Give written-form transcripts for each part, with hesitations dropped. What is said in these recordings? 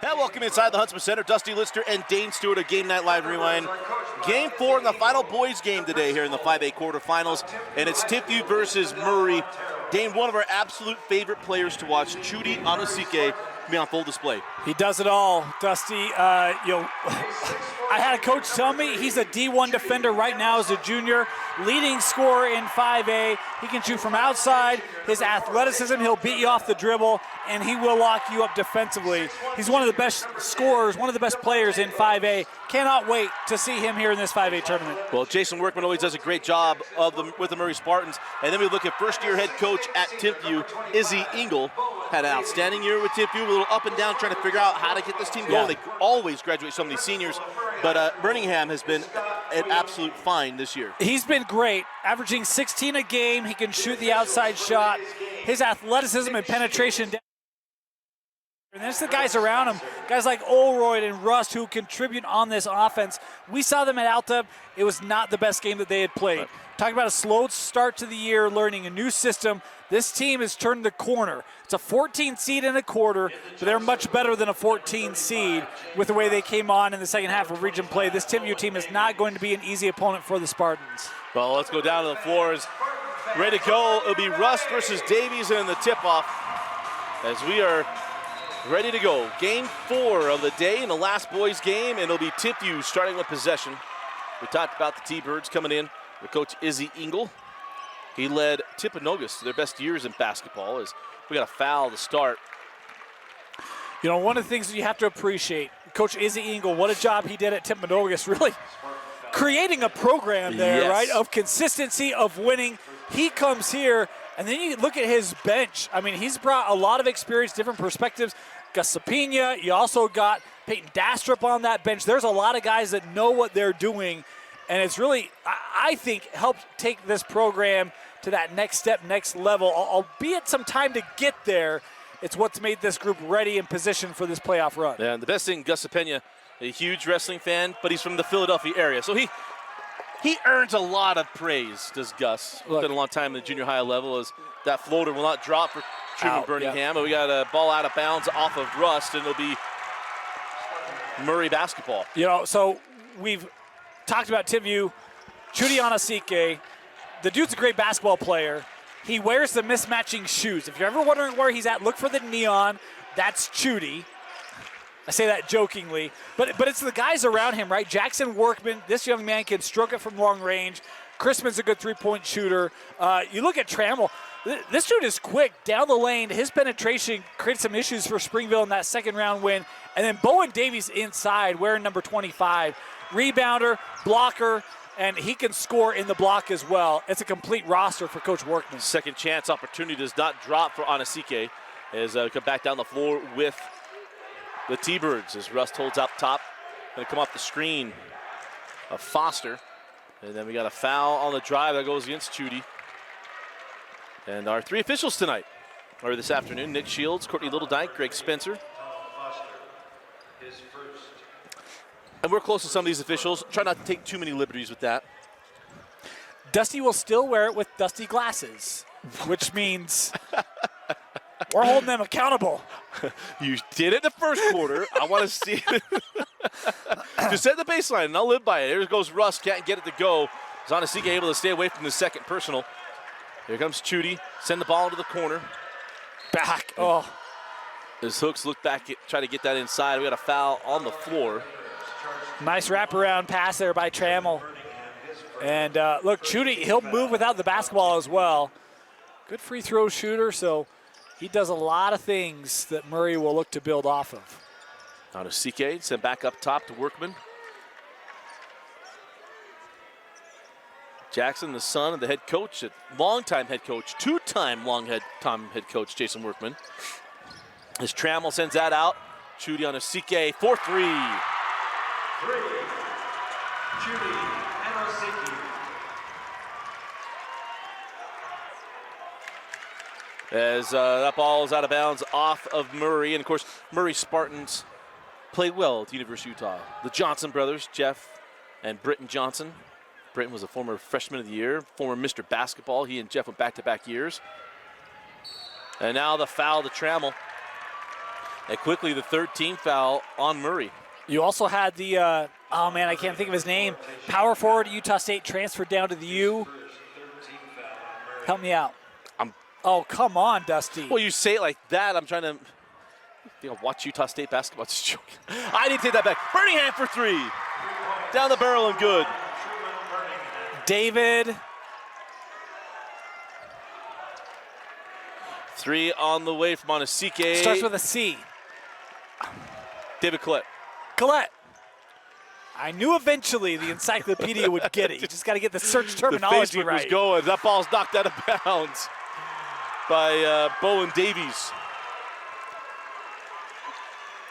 And welcome inside the Huntsman Center. Dusty Lister and Dane Stewart of Game Night Live Rewind. Game 4 in the final boys game today here in the 5A quarterfinals. And it's Timpview versus Murray. Dane, one of our absolute favorite players to watch, Chudi Anosike, be on full display. He does it all, Dusty. I had a coach tell me he's a D1 defender right now as a junior, leading scorer in 5A. He can shoot from outside. His athleticism, he'll beat you off the dribble, and he will lock you up defensively. He's one of the best scorers, one of the best players in 5A. Cannot wait to see him here in this 5A tournament. Well, Jason Workman always does a great job with the Murray Spartans. And then we look at first-year head coach at Timpview, Izzy Engel. Had an outstanding year with Timpview, a little up and down, trying to figure out how to get this team going. They always graduate so many seniors. But Burningham has been an absolute find this year. He's been great, averaging 16 a game. He can shoot the outside shot. His athleticism and penetration. And there's the guys around him, guys like Olroyd and Rust who contribute on this offense. We saw them at Alta. It was not the best game that they had played. Right. Talking about a slow start to the year, learning a new system. This team has turned the corner. It's a 14 seed in a quarter, but they're much better than a 14 seed with the way they came on in the second half of region play. This Timpview team is not going to be an easy opponent for the Spartans. Well, let's go down to the floors. Ready to go. It'll be Rust versus Davies in the tip-off as we are ready to go. Game 4 of the day in the last boys game, and it'll be Timpview starting with possession. We talked about the T-Birds coming in with Coach Izzy Engel. He led Timpanogos to their best years in basketball as we got a foul to start. You know, one of the things that you have to appreciate, Coach Izzy Engel, what a job he did at Timpanogos, really creating a program there, right, of consistency, of winning. He comes here, and then you look at his bench. I mean, he's brought a lot of experience, different perspectives. Gus Sapina, you also got Peyton Dastrup on that bench. There's a lot of guys that know what they're doing, and it's really, I think, helped take this program to that next step, next level. Albeit some time to get there, it's what's made this group ready and positioned for this playoff run. Yeah, and the best thing, Gus Sapina, a huge wrestling fan, but he's from the Philadelphia area, so he earns a lot of praise, does Gus. It's been a long time in the junior high level as that floater will not drop for Truman Burningham. But we got a ball out of bounds off of Rust, and it'll be Murray basketball. You know, so we've talked about Timpview, Chudi Anosike. The dude's a great basketball player. He wears the mismatching shoes. If you're ever wondering where he's at, look for the neon. That's Chudi. I say that jokingly, but it's the guys around him, right? Jackson Workman, this young man can stroke it from long range. Chrisman's a good three-point shooter. You look at Trammell. This dude is quick down the lane. His penetration created some issues for Springville in that second-round win. And then Bowen Davies inside, wearing number 25. Rebounder, blocker, and he can score in the block as well. It's a complete roster for Coach Workman. Second chance opportunity does not drop for Anosike as come back down the floor with the T-Birds as Rust holds up top. Going to come off the screen of Foster. And then we got a foul on the drive that goes against Chudi. And our 3 officials tonight, or this afternoon, Nick Shields, Courtney Littledyke, Greg Spencer. And we're close to some of these officials. Try not to take too many liberties with that. Dusty will still wear it with Dusty glasses, which means we're holding them accountable. You did it the first quarter. I want to see it. Just set the baseline, and I'll live by it. Here goes Russ. Can't get it to go. Is Anosike able to stay away from the second personal? Here comes Chudi. Send the ball into the corner. Back. His hooks look back, try to get that inside. We got a foul on the floor. Nice wraparound pass there by Trammell. And look, Chudi, he'll move without the basketball as well. Good free throw shooter, so he does a lot of things that Murray will look to build off of. Anosike sent back up top to Workman. Jackson, the son of the head coach, longtime head coach, two-time long-time head coach, Jason Workman. As Trammell sends that out, Chudi Anosike, 4-3. Chudi Anosike. As that ball is out of bounds off of Murray. And, of course, Murray Spartans played well at the University of Utah. The Johnson brothers, Jeff and Britton Johnson. Britton was a former freshman of the year, former Mr. Basketball. He and Jeff went back-to-back years. And now the foul to Trammell. And quickly, the third team foul on Murray. You also had the, oh man, I can't think of his name. Power forward at Utah State transferred down to the U. Help me out. Oh, come on, Dusty. Well, you say it like that. I'm trying to watch Utah State basketball. Just joking. I need to take that back. Burningham for three. Down the barrel and good. David. Three on the way from Anosike. Starts with a C. David Collette. Collette. I knew eventually the encyclopedia would get it. You just got to get the search terminology the Facebook right. was going. That ball's knocked out of bounds by Bowen Davies.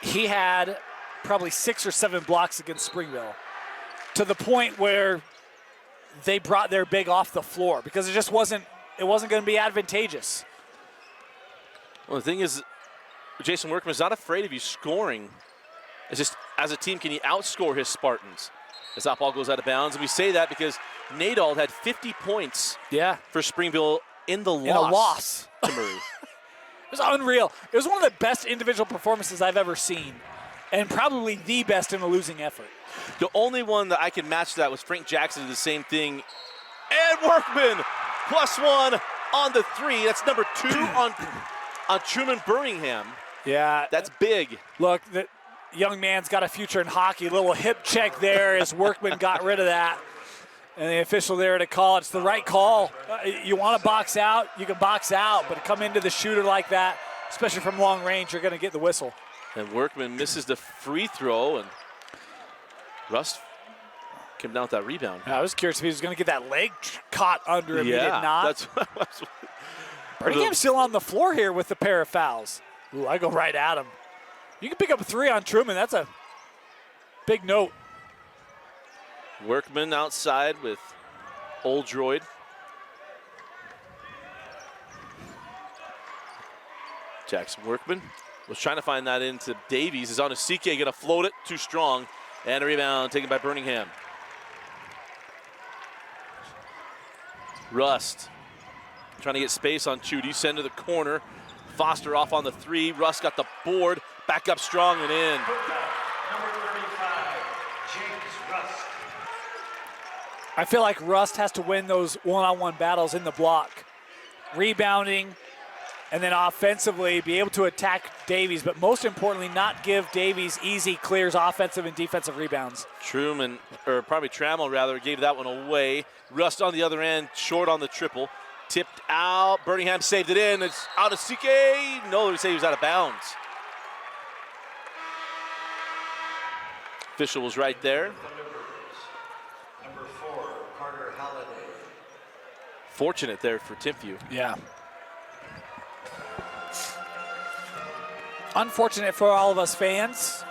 He had probably 6 or 7 blocks against Springville, to the point where they brought their big off the floor because it wasn't going to be advantageous. Well, the thing is, Jason Workman's not afraid of you scoring. It's just, as a team, can he outscore his Spartans? As that ball goes out of bounds. And we say that because Nadal had 50 points for Springville in a loss to Murray. It was unreal. It was one of the best individual performances I've ever seen, and probably the best in a losing effort. The only one that I can match that was Frank Jackson did the same thing. And Workman, +1 on the 3. That's number 2 on Truman Burningham. Yeah. That's big. Look, the young man's got a future in hockey. Little hip check there as Workman got rid of that. And the official there to call. It's the right call. You want to box out, you can box out, but come into the shooter like that, especially from long range, you're going to get the whistle. And Workman misses the free throw, and Rust came down with that rebound. I was curious if he was going to get that leg caught under him. He did not. That's what I was. Burningham's still on the floor here with the pair of fouls. Ooh, I go right at him. You can pick up a 3 on Truman. That's a big note. Workman outside with Oldroyd. Jackson Workman was trying to find that into Davies. Is Anosike going to float it? Too strong. And a rebound taken by Burningham. Rust trying to get space on Chudi. Send to the corner. Foster off on the 3. Rust got the board. Back up strong and in. Number 35, James Rust. I feel like Rust has to win those one-on-one battles in the block. Rebounding, and then offensively be able to attack Davies, but most importantly not give Davies easy clears, offensive and defensive rebounds. Truman, or probably Trammell rather, gave that one away. Rust on the other end, short on the triple. Tipped out, Burningham saved it in. It's Anosike. No, they say he was out of bounds. Official was right there. Number 4, Carter Halliday. Fortunate there for Timpview. Yeah. Unfortunate for all of us fans.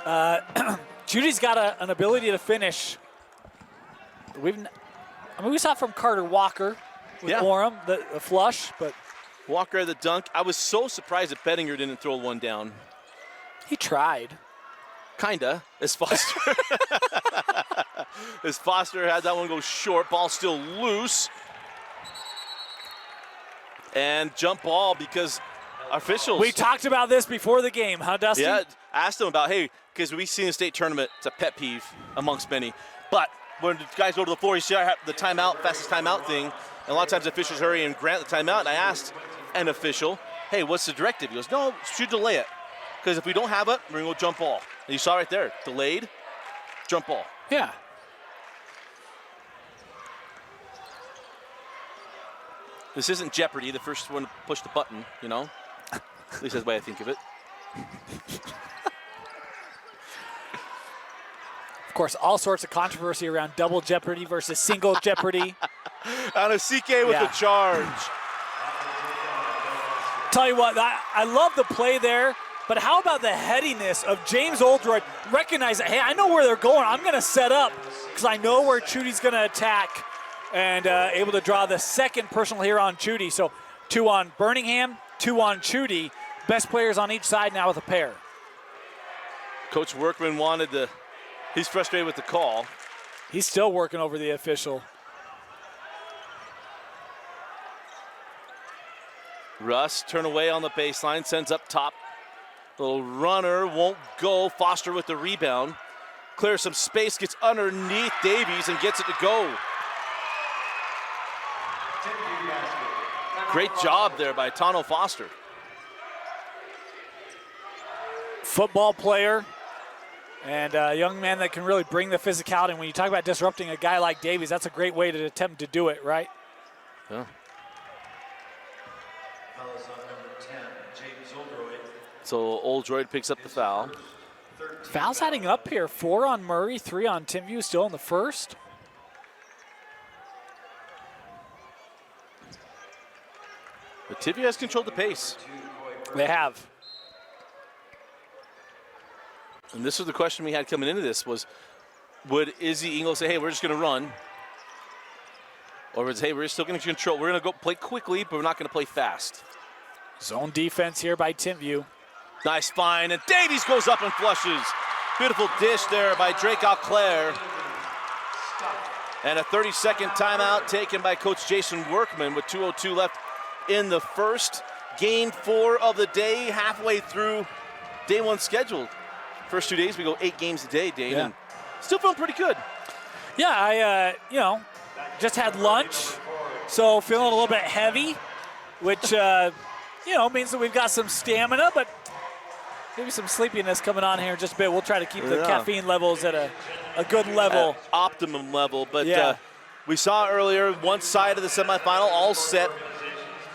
Chudi's got an ability to finish. We saw it from Carter Walker with Orem, the flush, but Walker had the dunk. I was so surprised that Bettinger didn't throw one down. he tried. Kinda, as Foster. As Foster had that one go short, ball still loose. And jump ball because officials. We talked about this before the game, huh, Dusty? Yeah, asked them about, hey, because we see in the state tournament, it's a pet peeve amongst many. But when guys go to the floor, you see the timeout, fastest timeout thing. And a lot of times officials hurry and grant the timeout. And I asked an official, hey, what's the directive? He goes, no, should delay it. Because if we don't have it, we're going to go jump ball. And you saw right there, delayed, jump ball. Yeah. This isn't Jeopardy, the first one to push the button, you know? At least that's the way I think of it. Of course, all sorts of controversy around double jeopardy versus single jeopardy. Anosike with the charge. Tell you what, I love the play there, but how about the headiness of James Oldroyd recognizing, hey, I know where they're going. I'm going to set up because I know where Chudi's going to attack, and able to draw the second personal here on Chudi. So 2 on Burningham, 2 on Chudi. Best players on each side now with a pair. Coach Workman he's frustrated with the call. He's still working over the official. Russ, turn away on the baseline, sends up top Little runner won't go. Foster with the rebound. Clears some space, gets underneath Davies and gets it to go. Timpview basket. Great job there by Tano Foster. Football player and a young man that can really bring the physicality. And when you talk about disrupting a guy like Davies, that's a great way to attempt to do it, right? Yeah. Foul is on number 10, James Oldroyd. So Oldroyd picks up the foul. Fouls adding up here. 4 on Murray, 3 on Timpview, still in the first. But Timpview has controlled the pace. They have. And this was the question we had coming into this was, would Izzy Engel say, hey, we're just going to run? Or would it say, hey, we're still going to control. We're going to go play quickly, but we're not going to play fast. Zone defense here by Timpview. Nice find, and Davies goes up and flushes. Beautiful dish there by Drake Auclair. And a 30-second timeout taken by Coach Jason Workman with 2:02 left in the first. Game 4 of the day, halfway through day 1 scheduled. First 2 days, we go 8 games a day, Dane. Yeah. And still feeling pretty good. Yeah, I, just had lunch, so feeling a little bit heavy, which, means that we've got some stamina, but maybe some sleepiness coming on here in just a bit. We'll try to keep the caffeine levels at a good level. At optimum level, but Yeah. we saw earlier one side of the semifinal all set.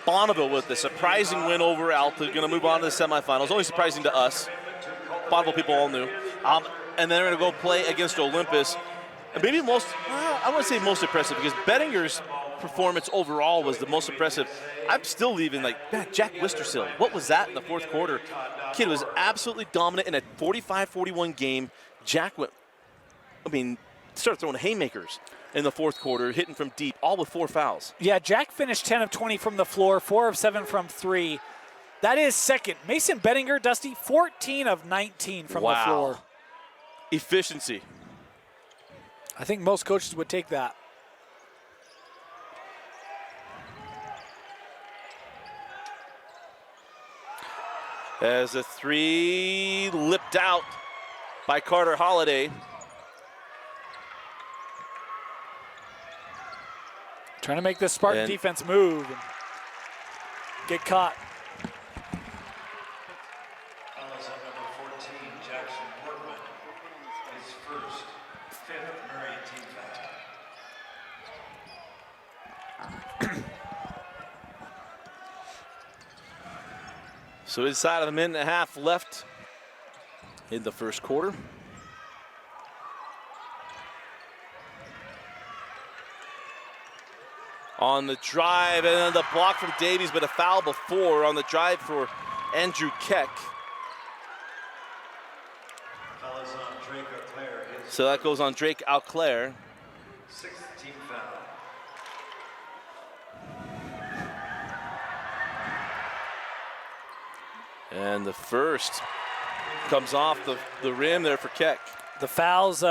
Bonneville with a surprising win over Alta, going to move on to the semifinals. Only surprising to us. Bonneville people all knew. And then they're going to go play against Olympus. And maybe I wouldn't say most impressive because Bettinger's performance overall was the most impressive. I'm still leaving man, Jack Wistersill. What was that in the fourth quarter? Kid was absolutely dominant in a 45-41 game. Jack started throwing haymakers in the fourth quarter, hitting from deep, all with 4 fouls. Yeah, Jack finished 10 of 20 from the floor, 4 of 7 from 3. That is second. Mason Bettinger, Dusty, 14 of 19 from the floor. Efficiency. I think most coaches would take that. As a 3 lipped out by Carter Holiday. Trying to make this Spartan defense move and get caught. Foul is on number 14, Jackson Workman. His first, 5th Murray team foul. So inside of a minute and a half left in the first quarter. On the drive, and then the block from Davies, but a foul before on the drive for Andrew Keck. Foul is on Drake Auclair, his So that goes on Drake Auclair. 6th team foul. And the first comes off the rim there for Keck. The fouls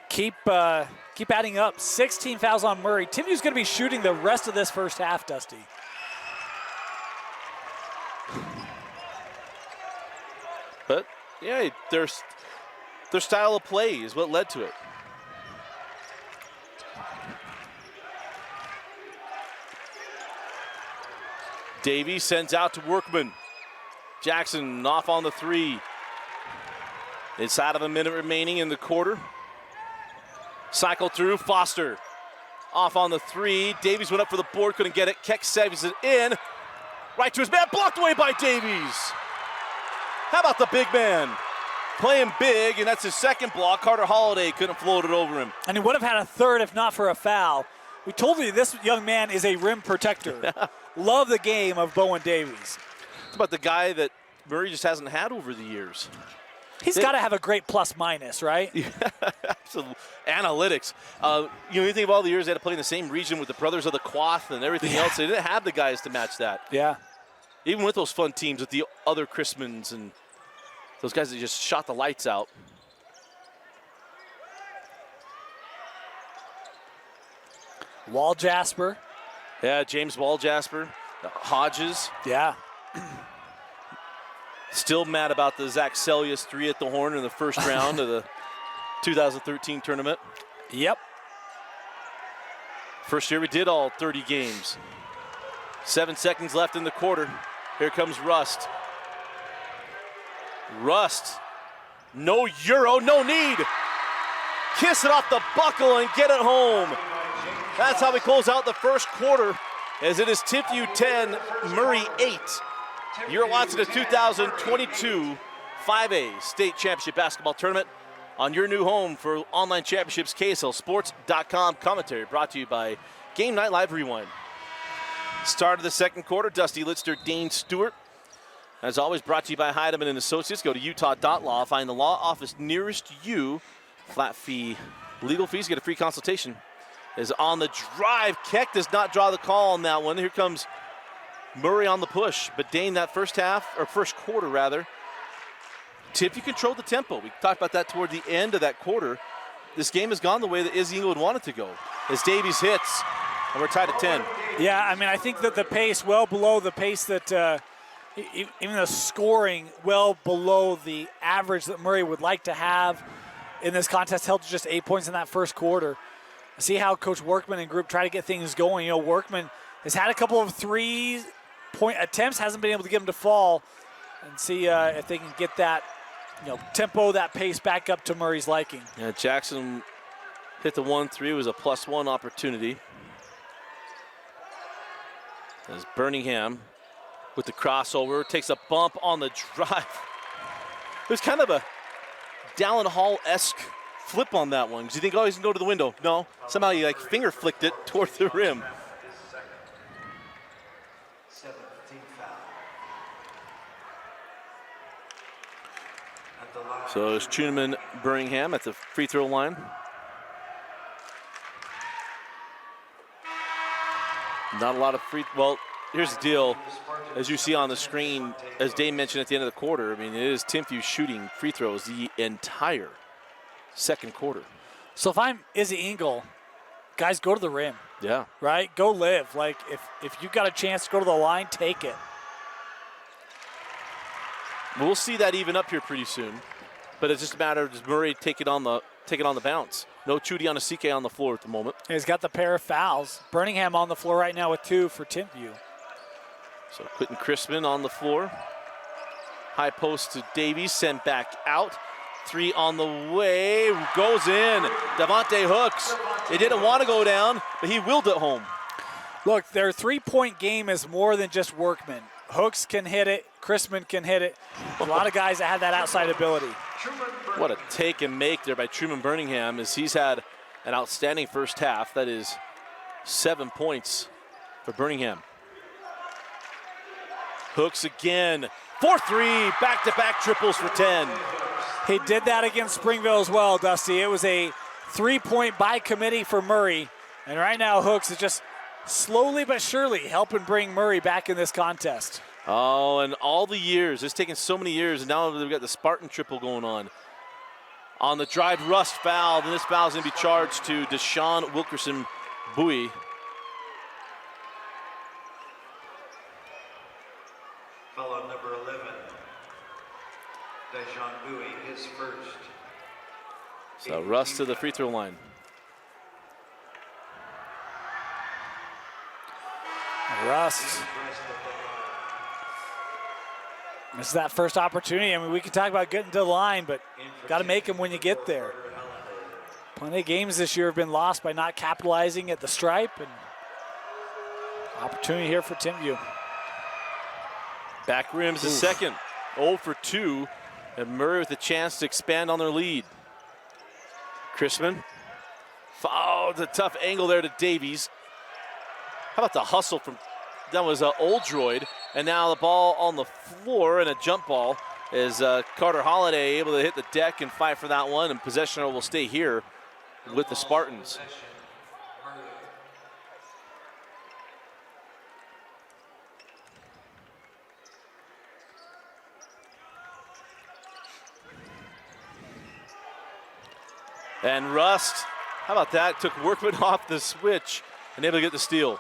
keep adding up. 16 fouls on Murray. Timpview's going to be shooting the rest of this first half, Dusty. But yeah, their style of play is what led to it. Davies sends out to Workman. Jackson off on the 3. Inside of a minute remaining in the quarter. Cycle through, Foster off on the 3. Davies went up for the board, couldn't get it. Keck saves it in. Right to his man, blocked away by Davies. How about the big man? Playing big, and that's his second block. Carter Holiday couldn't float it over him. And he would have had a third if not for a foul. We told you this young man is a rim protector. Love the game of Bowen Davies. It's about the guy that Murray just hasn't had over the years. He's got to have a great plus-minus, right? Yeah, absolutely. Analytics. You think of all the years they had to play in the same region with the Brothers of the Quath and everything else. They didn't have the guys to match that. Yeah. Even with those fun teams with the other Chrismans and those guys that just shot the lights out. Wall Jasper. Yeah, James Wall Jasper. Hodges. Yeah. Still mad about the Zach Celius 3 at the horn in the first round of the 2013 tournament. Yep. First year we did all 30 games. 7 seconds left in the quarter. Here comes Rust. Rust, no euro, no need. Kiss it off the buckle and get it home. That's how we close out the first quarter, as it is Timpview 10, Murray 8. You're watching the 2022 5A State Championship Basketball Tournament on your new home for online championships, KSLSports.com. Commentary brought to you by Game Night Live Rewind. Start of the second quarter, Dusty Litster, Dane Stewart. As always, brought to you by Heidemann and Associates. Go to utah.law, find the law office nearest you. Flat fee legal fees, get a free consultation. Is on the drive. Keck does not draw the call on that one. Here comes Murray on the push. But Dane, that first quarter rather, Timpview controlled the tempo. We talked about that toward the end of that quarter. This game has gone the way that Izzy Engel would want it to go. As Davies hits, and we're tied at 10. Yeah, I mean, I think that the pace well below the pace that even the scoring well below the average that Murray would like to have in this contest, held to just 8 points in that first quarter. See how Coach Workman and group try to get things going. You know, Workman has had a couple of 3-point attempts, hasn't been able to get him to fall, and see if they can get that, tempo, that pace back up to Murray's liking. Yeah, Jackson hit the 1-3. It was a +1 opportunity. As Burningham with the crossover, takes a bump on the drive. It was kind of a Dallin Hall-esque flip on that one. Because you think, oh, he's going to go to the window. No, somehow he finger flicked it toward the rim. So it's Truman Burningham at the free throw line. Not a lot of well, here's the deal. As you see on the screen, as Dane mentioned at the end of the quarter, I mean, it is Timpview shooting free throws the entire second quarter. So if I'm Izzy Engel, guys, go to the rim. Yeah. Right? Go live. If you've got a chance to go to the line, take it. We'll see that even up here pretty soon. But it's just a matter of, does Murray take it on the bounce? No Chudi Anosike on the floor at the moment. He's got the pair of fouls. Burningham on the floor right now with 2 for Timpview. So Quentin Crispin on the floor. High post to Davies, sent back out. 3 on the way, goes in. Devontae Hooks. It didn't want to go down, but he willed it home. Look, their 3-point game is more than just Workman. Hooks can hit it, Crispin can hit it. A lot of guys that have that outside ability. What a take and make there by Truman Burningham, as he's had an outstanding first half. That is 7 points for Burningham. Hooks again, 4-3, back-to-back triples for 10. He did that against Springville as well, Dusty. It was a 3-point by committee for Murray. And right now, Hooks is just slowly but surely helping bring Murray back in this contest. Oh, and all the years, it's taken so many years, and now they've got the Spartan triple going on. On the drive, Rust fouled, and this foul is going to be charged to Deshaun Wilkerson Bowie. Foul on number 11, Deshaun Bowie, his first. So Rust to the free throw line. Rust. This is that first opportunity. I mean, we can talk about getting to the line, but got to make them when you get there. Plenty of games this year have been lost by not capitalizing at the stripe, and opportunity here for Timpview. Back rims the second, 0 for 2, and Murray with a chance to expand on their lead. Crispin, oh, the tough angle there to Davies. How about the hustle from, that was Oldroyd, and now the ball on the floor and a jump ball is Carter Holiday able to hit the deck and fight for that one, and possession will stay here with the Spartans. And Rust, how about that? Took Workman off the switch and able to get the steal.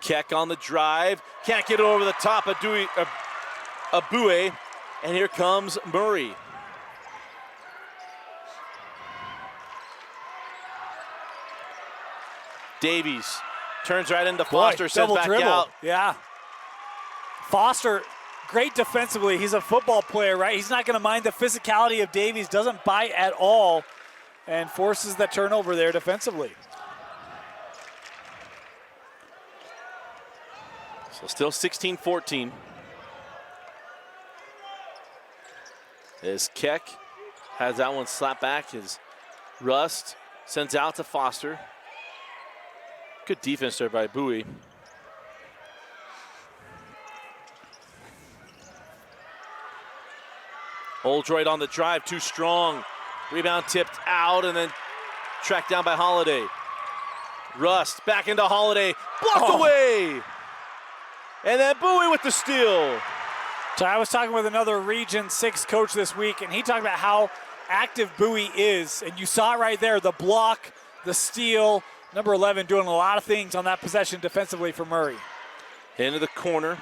Keck on the drive. Can't get it over the top of Bowen. And here comes Murray. Davies turns right into Foster, sends back dribble. out. Yeah. Foster, great defensively. He's a football player, right? He's not going to mind the physicality of Davies, doesn't bite at all, and forces the turnover there defensively. So still 16-14. As Keck has that one slapped back, as Rust sends out to Foster. Good defense there by Bowie. Oldroyd on the drive, too strong. Rebound tipped out and then tracked down by Holiday. Rust back into Holiday, blocked away. And then Bowie with the steal. So I was talking with another Region 6 coach this week, and he talked about how active Bowie is. And you saw it right there, the block, the steal. Number 11 doing a lot of things on that possession defensively for Murray. Into the corner.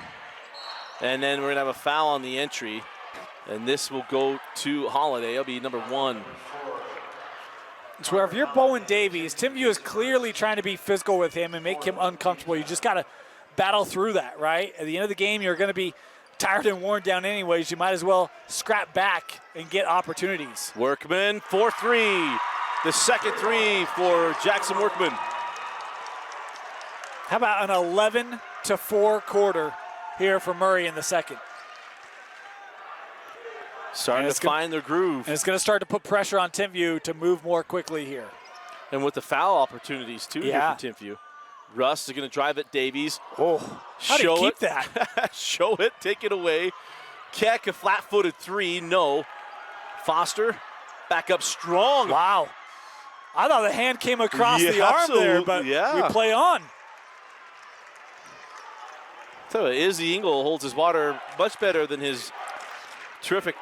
And then we're going to have a foul on the entry. And this will go to Holiday. It'll be number 1. So if you're Bowen Davies, Timpview is clearly trying to be physical with him and make him uncomfortable. You just got to battle through that, right? At the end of the game, you're going to be tired and worn down anyways. You might as well scrap back and get opportunities. Workman, 4-3. The second 3 for Jackson Workman. How about an 11-4 quarter here for Murray in the second? Starting to find their groove. And it's going to start to put pressure on Timpview to move more quickly here. And with the foul opportunities, too, here for Timpview. Russ is going to drive at Davies. Oh, how do you keep that? Show it, take it away. Keck, a flat-footed 3, no. Foster, back up strong. Wow. I thought the hand came across the arm there, but we play on. So Izzy Engel holds his water much better than his terrific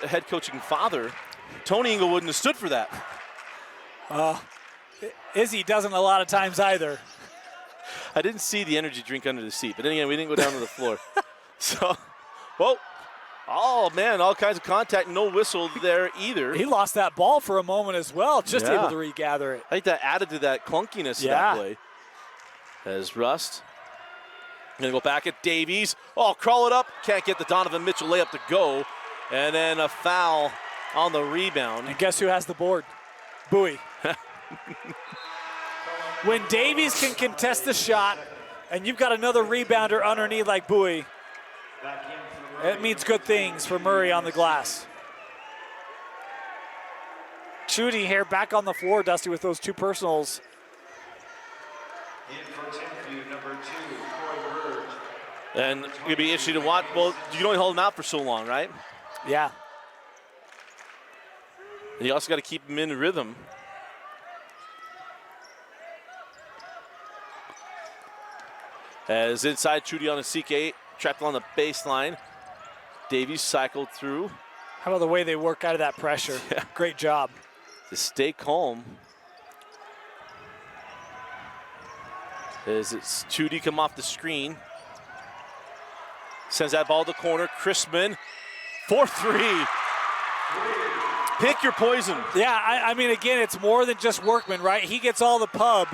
head coaching father. Tony Engel wouldn't have stood for that. Izzy doesn't a lot of times either. I didn't see the energy drink under the seat, but then again, we didn't go down to the floor. So, whoa. Oh, man, all kinds of contact, no whistle there either. He lost that ball for a moment as well, just able to regather it. I think that added to that clunkiness of that play. As Rust going to go back at Davies. Oh, crawl it up. Can't get the Donovan Mitchell layup to go. And then a foul on the rebound. And guess who has the board? Bowie. When Davies can contest the shot and you've got another rebounder underneath like Bowie, it means good things for Murray on the glass. Chudi here back on the floor, Dusty, with those 2 personals. In for Timpview, number 2, Troy Bird. And it's going to be interesting to watch. Well, you can only hold him out for so long, right? Yeah. And you also got to keep him in rhythm. As inside, Chudi Anosike trapped on the baseline. Davies cycled through. How about the way they work out of that pressure? Yeah. Great job. To stay calm. As it's Chudi come off the screen. Sends that ball to the corner. Chrisman, 4-3. Pick your poison. Yeah, I mean, again, it's more than just Workman, right? He gets all the pub.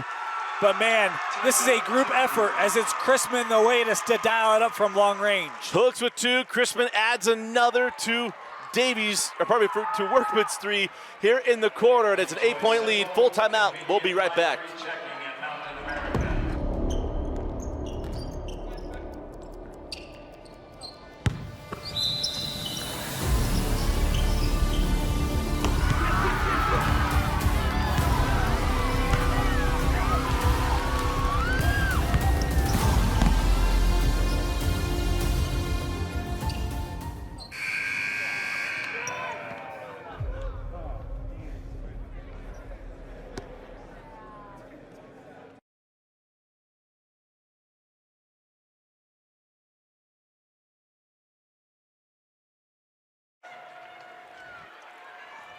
But, man, this is a group effort as it's Chrisman the way to dial it up from long range. Hooks with 2. Chrisman adds another to Davies, or probably to Workman's 3 here in the quarter. And it's an 8-point lead. Full timeout. We'll be right back. Checking at Mountain America.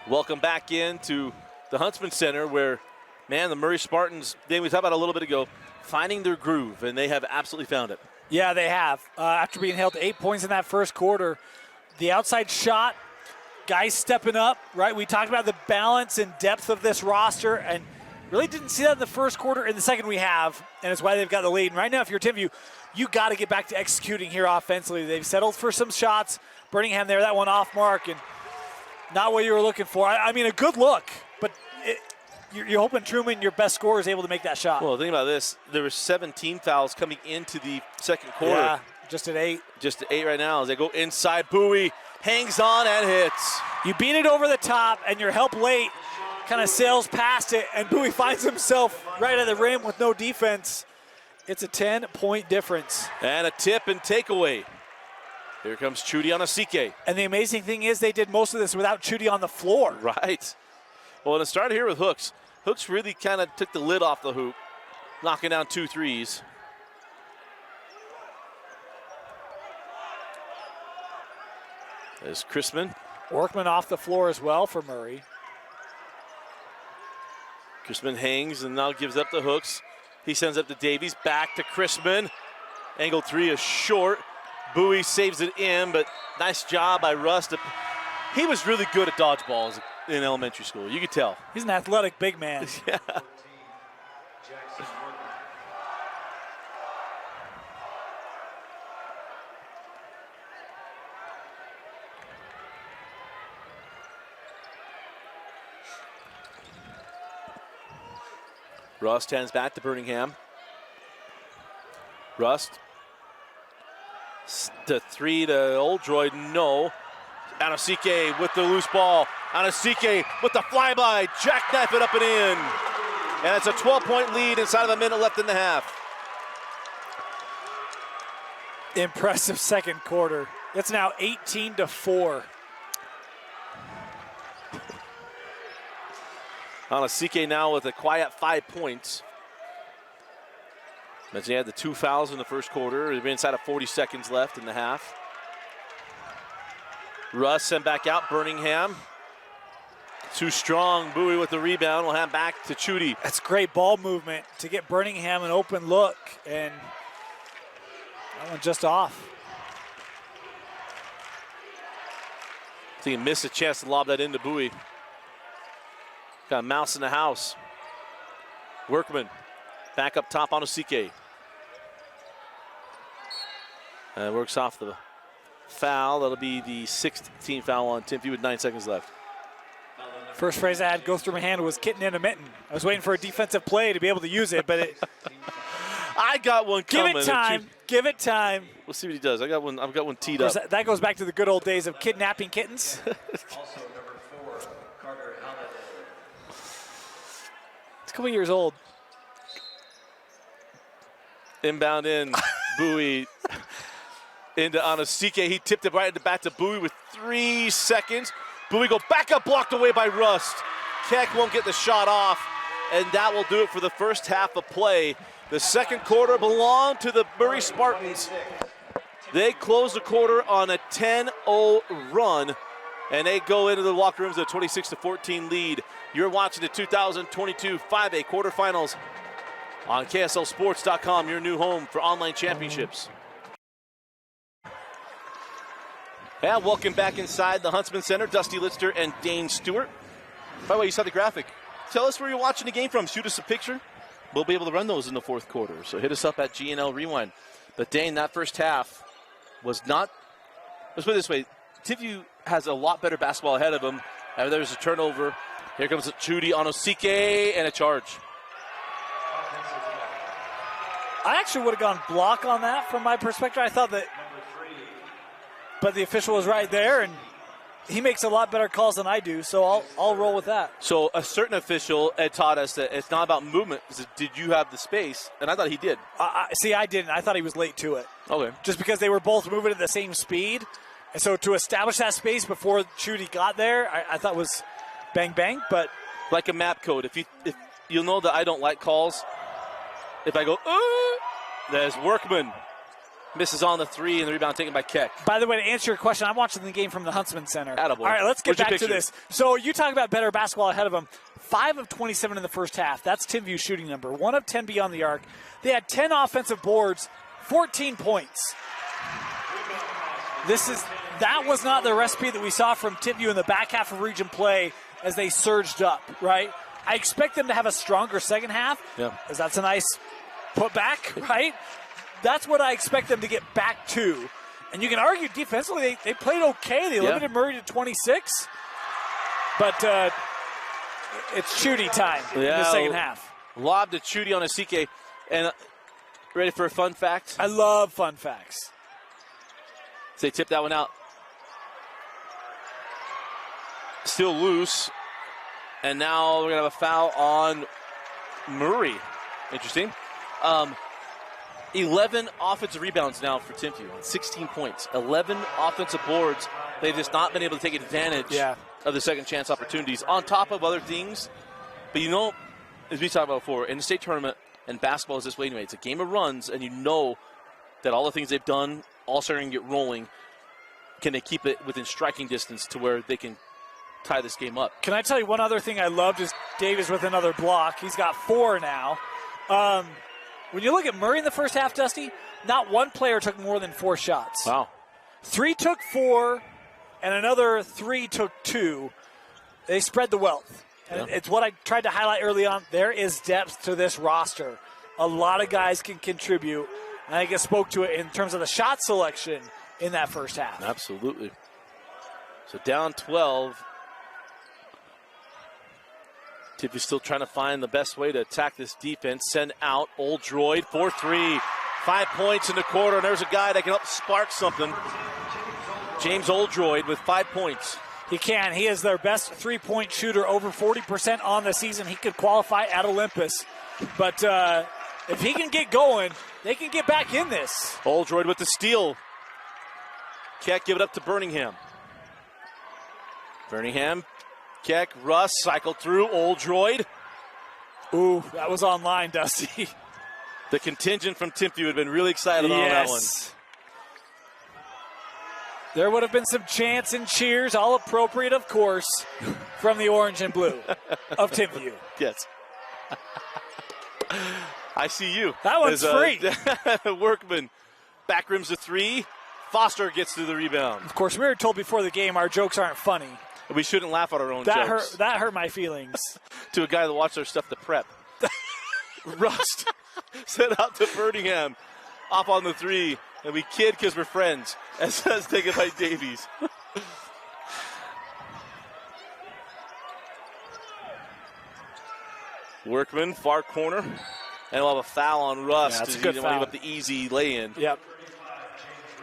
Welcome back into the Huntsman Center where, man, the Murray Spartans, we talked about a little bit ago, finding their groove, and they have absolutely found it. Yeah, they have. After being held to 8 points in that first quarter, the outside shot, guys stepping up, right? We talked about the balance and depth of this roster, and really didn't see that in the first quarter. In the second we have, and it's why they've got the lead. And right now, if you're Timpview, you got to get back to executing here offensively. They've settled for some shots. Burningham there, that one off mark, and not what you were looking for. I mean, a good look, but you're hoping Truman, your best scorer, is able to make that shot. Well, think about this. There were 17 fouls coming into the second quarter. Yeah, just at 8. Just at 8 right now as they go inside. Bowie hangs on and hits. You beat it over the top, and your help late kind of sails past it, and Bowie finds himself right at the rim with no defense. It's a 10-point difference. And a tip and takeaway. Here comes Chudi Anosike. And the amazing thing is they did most of this without Chudi on the floor. Right. Well, and it started here with Hooks. Hooks really kind of took the lid off the hoop, knocking down 2 threes. There's Chrisman. Workman off the floor as well for Murray. Chrisman hangs and now gives up the Hooks. He sends up to Davies, back to Chrisman. Angle 3 is short. Bowie saves it in, but nice job by Rust. He was really good at dodgeballs in elementary school. You could tell. He's an athletic big man. Yeah. Rust hands back to Burningham. Rust. The 3 to Oldroyd, no. Anosike with the loose ball. Anosike with the flyby. Jackknife it up and in. And it's a 12-point lead inside of a minute left in the half. Impressive second quarter. It's now 18-4. Anosike now with a quiet 5 points. As he had the 2 fouls in the first quarter. They're inside of 40 seconds left in the half. Russ sent back out. Burningham. Too strong. Bowie with the rebound. We'll hand back to Chudi. That's great ball movement to get Burningham an open look. And that one just off. I think he missed a chance to lob that into Bowie. Got a mouse in the house. Workman back up top on Anosike. And works off the foul. That'll be the 6th team foul on Timpview with 9 seconds left. First phrase I had go through my hand was kitten in a mitten. I was waiting for a defensive play to be able to use it, but I got one coming. Give it time. Give it time. We'll see what he does. I've got one teed up. That goes back to the good old days of kidnapping kittens. Also number 4, Carter Halliday. It's a couple years old. Inbound in. Bowie into Anosike. He tipped it right at the back to Bowie with 3 seconds. Bowie go back up, blocked away by Rust. Keck won't get the shot off, and that will do it for the first half of play. The second quarter belonged to the Murray Spartans. They close the quarter on a 10-0 run, and they go into the locker rooms with a 26-14 lead. You're watching the 2022 5A quarterfinals on KSLSports.com, your new home for online championships. And welcome back inside the Huntsman Center. Dusty Litster and Dane Stewart. By the way, you saw the graphic. Tell us where you're watching the game from. Shoot us a picture. We'll be able to run those in the fourth quarter. So hit us up at GNL Rewind. But Dane, that first half was not, let's put it this way, Timpview has a lot better basketball ahead of them. And there's a turnover. Here comes a Chudi Anosike and a charge. I actually would have gone block on that from my perspective. I thought that, but the official was right there, and he makes a lot better calls than I do, so I'll roll with that. So a certain official had taught us that it's not about movement. It's did you have the space? And I thought he did. See, I didn't. I thought he was late to it. Okay. Just because they were both moving at the same speed. And so to establish that space before Chudi got there, I thought was bang, bang. But like a map code. If you'll know that I don't like calls. If I go, there's Workman. Misses on the 3, and the rebound taken by Keck. By the way, to answer your question, I'm watching the game from the Huntsman Center. Attaboy. All right, let's get back to this. So you talk about better basketball ahead of them. 5 of 27 in the first half. That's Timpview's shooting number. 1 of 10 beyond the arc. They had 10 offensive boards, 14 points. That was not the recipe that we saw from Timpview in the back half of region play as they surged up, right? I expect them to have a stronger second half, because that's a nice putback, right? That's what I expect them to get back to. And you can argue defensively they played okay. They limited Murray to 26. But it's Chudi time in the second half. Lob to Chudi Anosike. And ready for a fun fact? I love fun facts. So they tip that one out. Still loose. And now we're going to have a foul on Murray. Interesting. 11 offensive rebounds now for Timpview, 16 points, 11 offensive boards. They've just not been able to take advantage of the second chance opportunities on top of other things. But you know, as we talked about before, in the state tournament, and basketball is this way anyway, it's a game of runs, and you know that all the things they've done, all starting to get rolling, can they keep it within striking distance to where they can tie this game up. Can I tell you one other thing I loved is Davies with another block. He's got 4 now. When you look at Murray in the first half, Dusty, not one player took more than 4 shots. Wow. 3 took 4, and another 3 took 2. They spread the wealth. And it's what I tried to highlight early on. There is depth to this roster. A lot of guys can contribute. And I think I spoke to it in terms of the shot selection in that first half. Absolutely. So down 12. Timpview still trying to find the best way to attack this defense. Send out Oldroyd, 4-3. 5 points in the quarter, and there's a guy that can help spark something. James Oldroyd with 5 points. He can. He is their best three-point shooter, over 40% on the season. He could qualify at Olympus. But if he can get going, they can get back in this. Oldroyd with the steal. Keck give it up to Burningham. Burningham, Keck, Russ, cycle through, Oldroyd. Ooh, that was online, Dusty. The contingent from Timpview had been really excited on that one. There would have been some chants and cheers, all appropriate, of course, from the orange and blue of Timpview. Yes. I see you. That one's free. Workman, back rims to 3. Foster gets to the rebound. Of course, we were told before the game our jokes aren't funny. We shouldn't laugh at our own jokes. That hurt my feelings. To a guy that watched our stuff to prep. Rust sent out to Burningham. Off on the 3. And we kid because we're friends. As that's taken by Davies. Workman, far corner. And we'll have a foul on Rust. Yeah, that's a good foul. Give up the easy lay-in. Yep.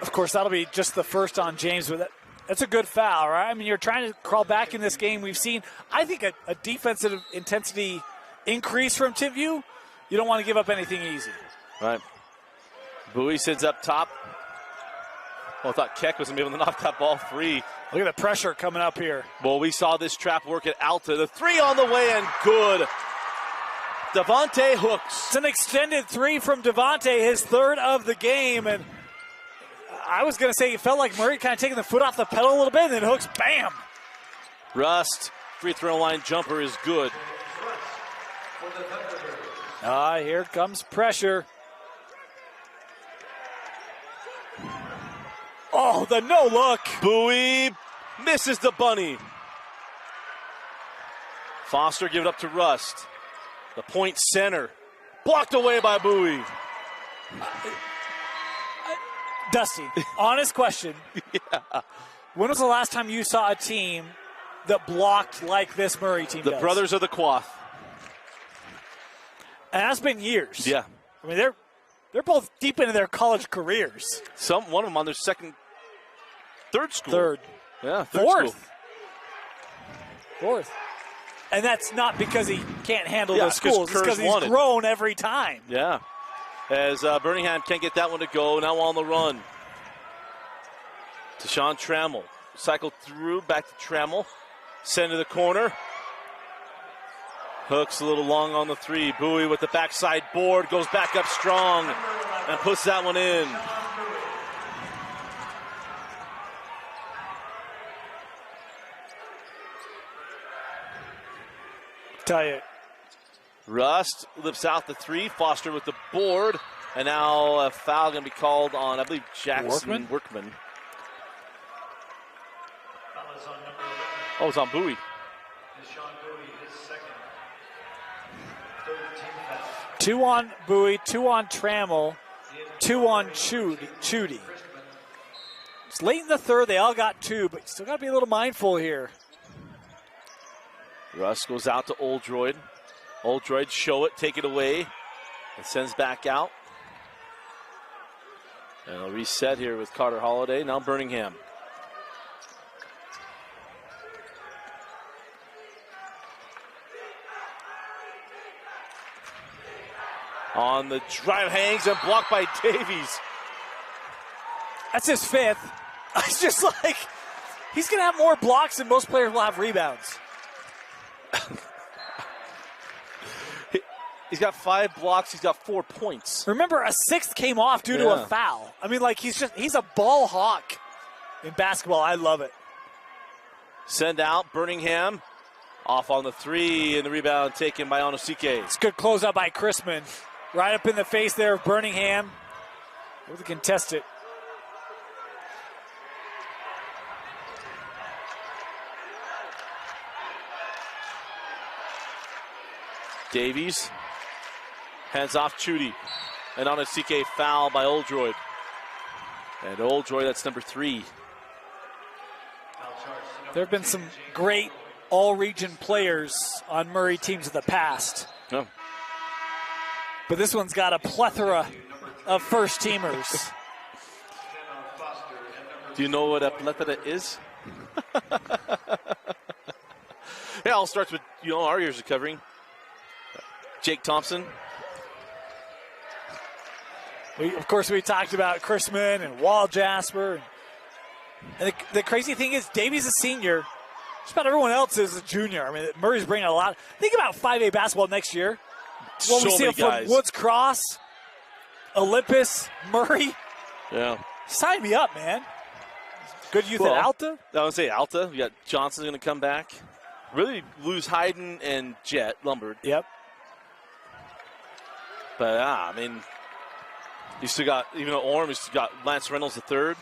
Of course, that'll be just the first on James. But that's a good foul, right? I mean, you're trying to crawl back in this game. We've seen, I think, a defensive intensity increase from Timpview. You don't want to give up anything easy. Right. Bowie sits up top. Well, I thought Keck was going to be able to knock that ball free. Look at the pressure coming up here. Well, we saw this trap work at Alta. The 3 on the way and good. Devontae Hooks. It's an extended 3 from Devontae, his 3rd of the game. And I was going to say it felt like Murray kind of taking the foot off the pedal a little bit, and then Hooks, bam. Rust, free throw line jumper is good. Here comes pressure. Oh, the no look. Bowie misses the bunny. Foster give it up to Rust. The point center. Blocked away by Bowie. Dusty, honest question. When was the last time you saw a team that blocked like this Murray team does? The brothers of the Quaff. And that's been years. Yeah. I mean, they're both deep into their college careers. One of them on their third school. Third. Yeah, Fourth. And that's not because he can't handle those schools. It's because he's grown every time. Yeah. As Burningham can't get that one to go. Now on the run. To Sean Trammell. Cycle through, back to Trammell. Send to the corner. Hooks a little long on the 3. Bowie with the backside board. Goes back up strong and puts that one in. Tell you. Rust lips out the three. Foster with the board. And now a foul going to be called on, I believe, Jackson Workman. Foul is on number 11. Oh, it's on Bowie. Deshaun Bowie, his second. Third team foul. 2 on Bowie, 2 on Trammell, 2 on Chudi. It's late in the third. They all got 2, but you still got to be a little mindful here. Russ goes out to Oldroyd. Oldroyd show it, take it away. And sends back out. And a reset here with Carter Holiday. Now Burningham. On the drive, hangs and blocked by Davies. That's his 5th. It's just like, he's going to have more blocks than most players will have rebounds. He's got 5 blocks. He's got 4 points. Remember, a 6th came off due to a foul. I mean, like, he's a ball hawk in basketball. I love it. Send out Burningham. Off on the 3, and the rebound taken by Anosike. It's a good closeout by Chrisman. Right up in the face there of Burningham. Able to contest it. Davies hands off Chudi. And Anosike foul by Oldroyd. And Oldroyd, that's number 3. There have been some great all-region players on Murray teams of the past. Oh. But this one's got a plethora of first-teamers. Do you know what a plethora is? It all starts with, our years of covering. Jake Thompson. Of course, we talked about Chrisman and Wall Jasper. And the crazy thing is, Davies is a senior. Just about everyone else is a junior. I mean, Murray's bringing a lot. Think about 5A basketball next year. When we see it from Woods Cross, Olympus, Murray. Yeah. Sign me up, man. Good youth at Alta. I would say Alta. We got Johnson's going to come back. Really lose Hayden and Jet Lombard. Yep. But, I mean, you still got, even though Orm, you still got Lance Reynolds the third.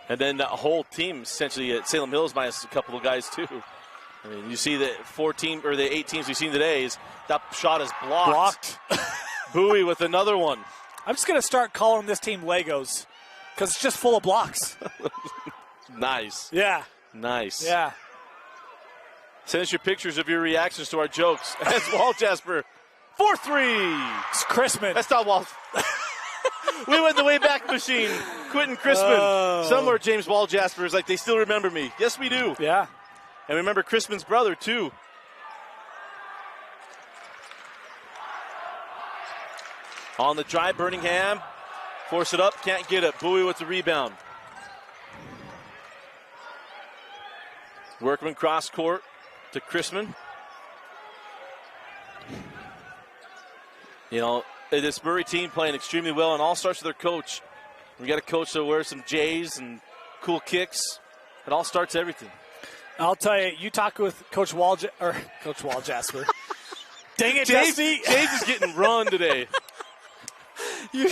And then the whole team essentially at Salem Hills minus a couple of guys too. I mean, you see the 8 teams we've seen today, that shot is blocked. Bowie with another one. I'm just going to start calling this team Legos because it's just full of blocks. Nice. Yeah. Nice. Yeah. Send us your pictures of your reactions to our jokes. That's Wall Jasper. 4-3. It's Chrisman. That's not Wall. We went the way back machine. Quentin Chrisman. Somewhere James Wall Jasper is like, they still remember me. Yes, we do. Yeah. And remember Chrisman's brother, too. On the drive, Burningham. Force it up, can't get it. Bowie with the rebound. Workman cross court to Chrisman. This Murray team playing extremely well, and all starts with their coach. We got a coach that wears some J's and cool kicks. It all starts everything. I'll tell you, you talk with Coach Wall Jasper. Dang it, Dusty. James is getting run today. You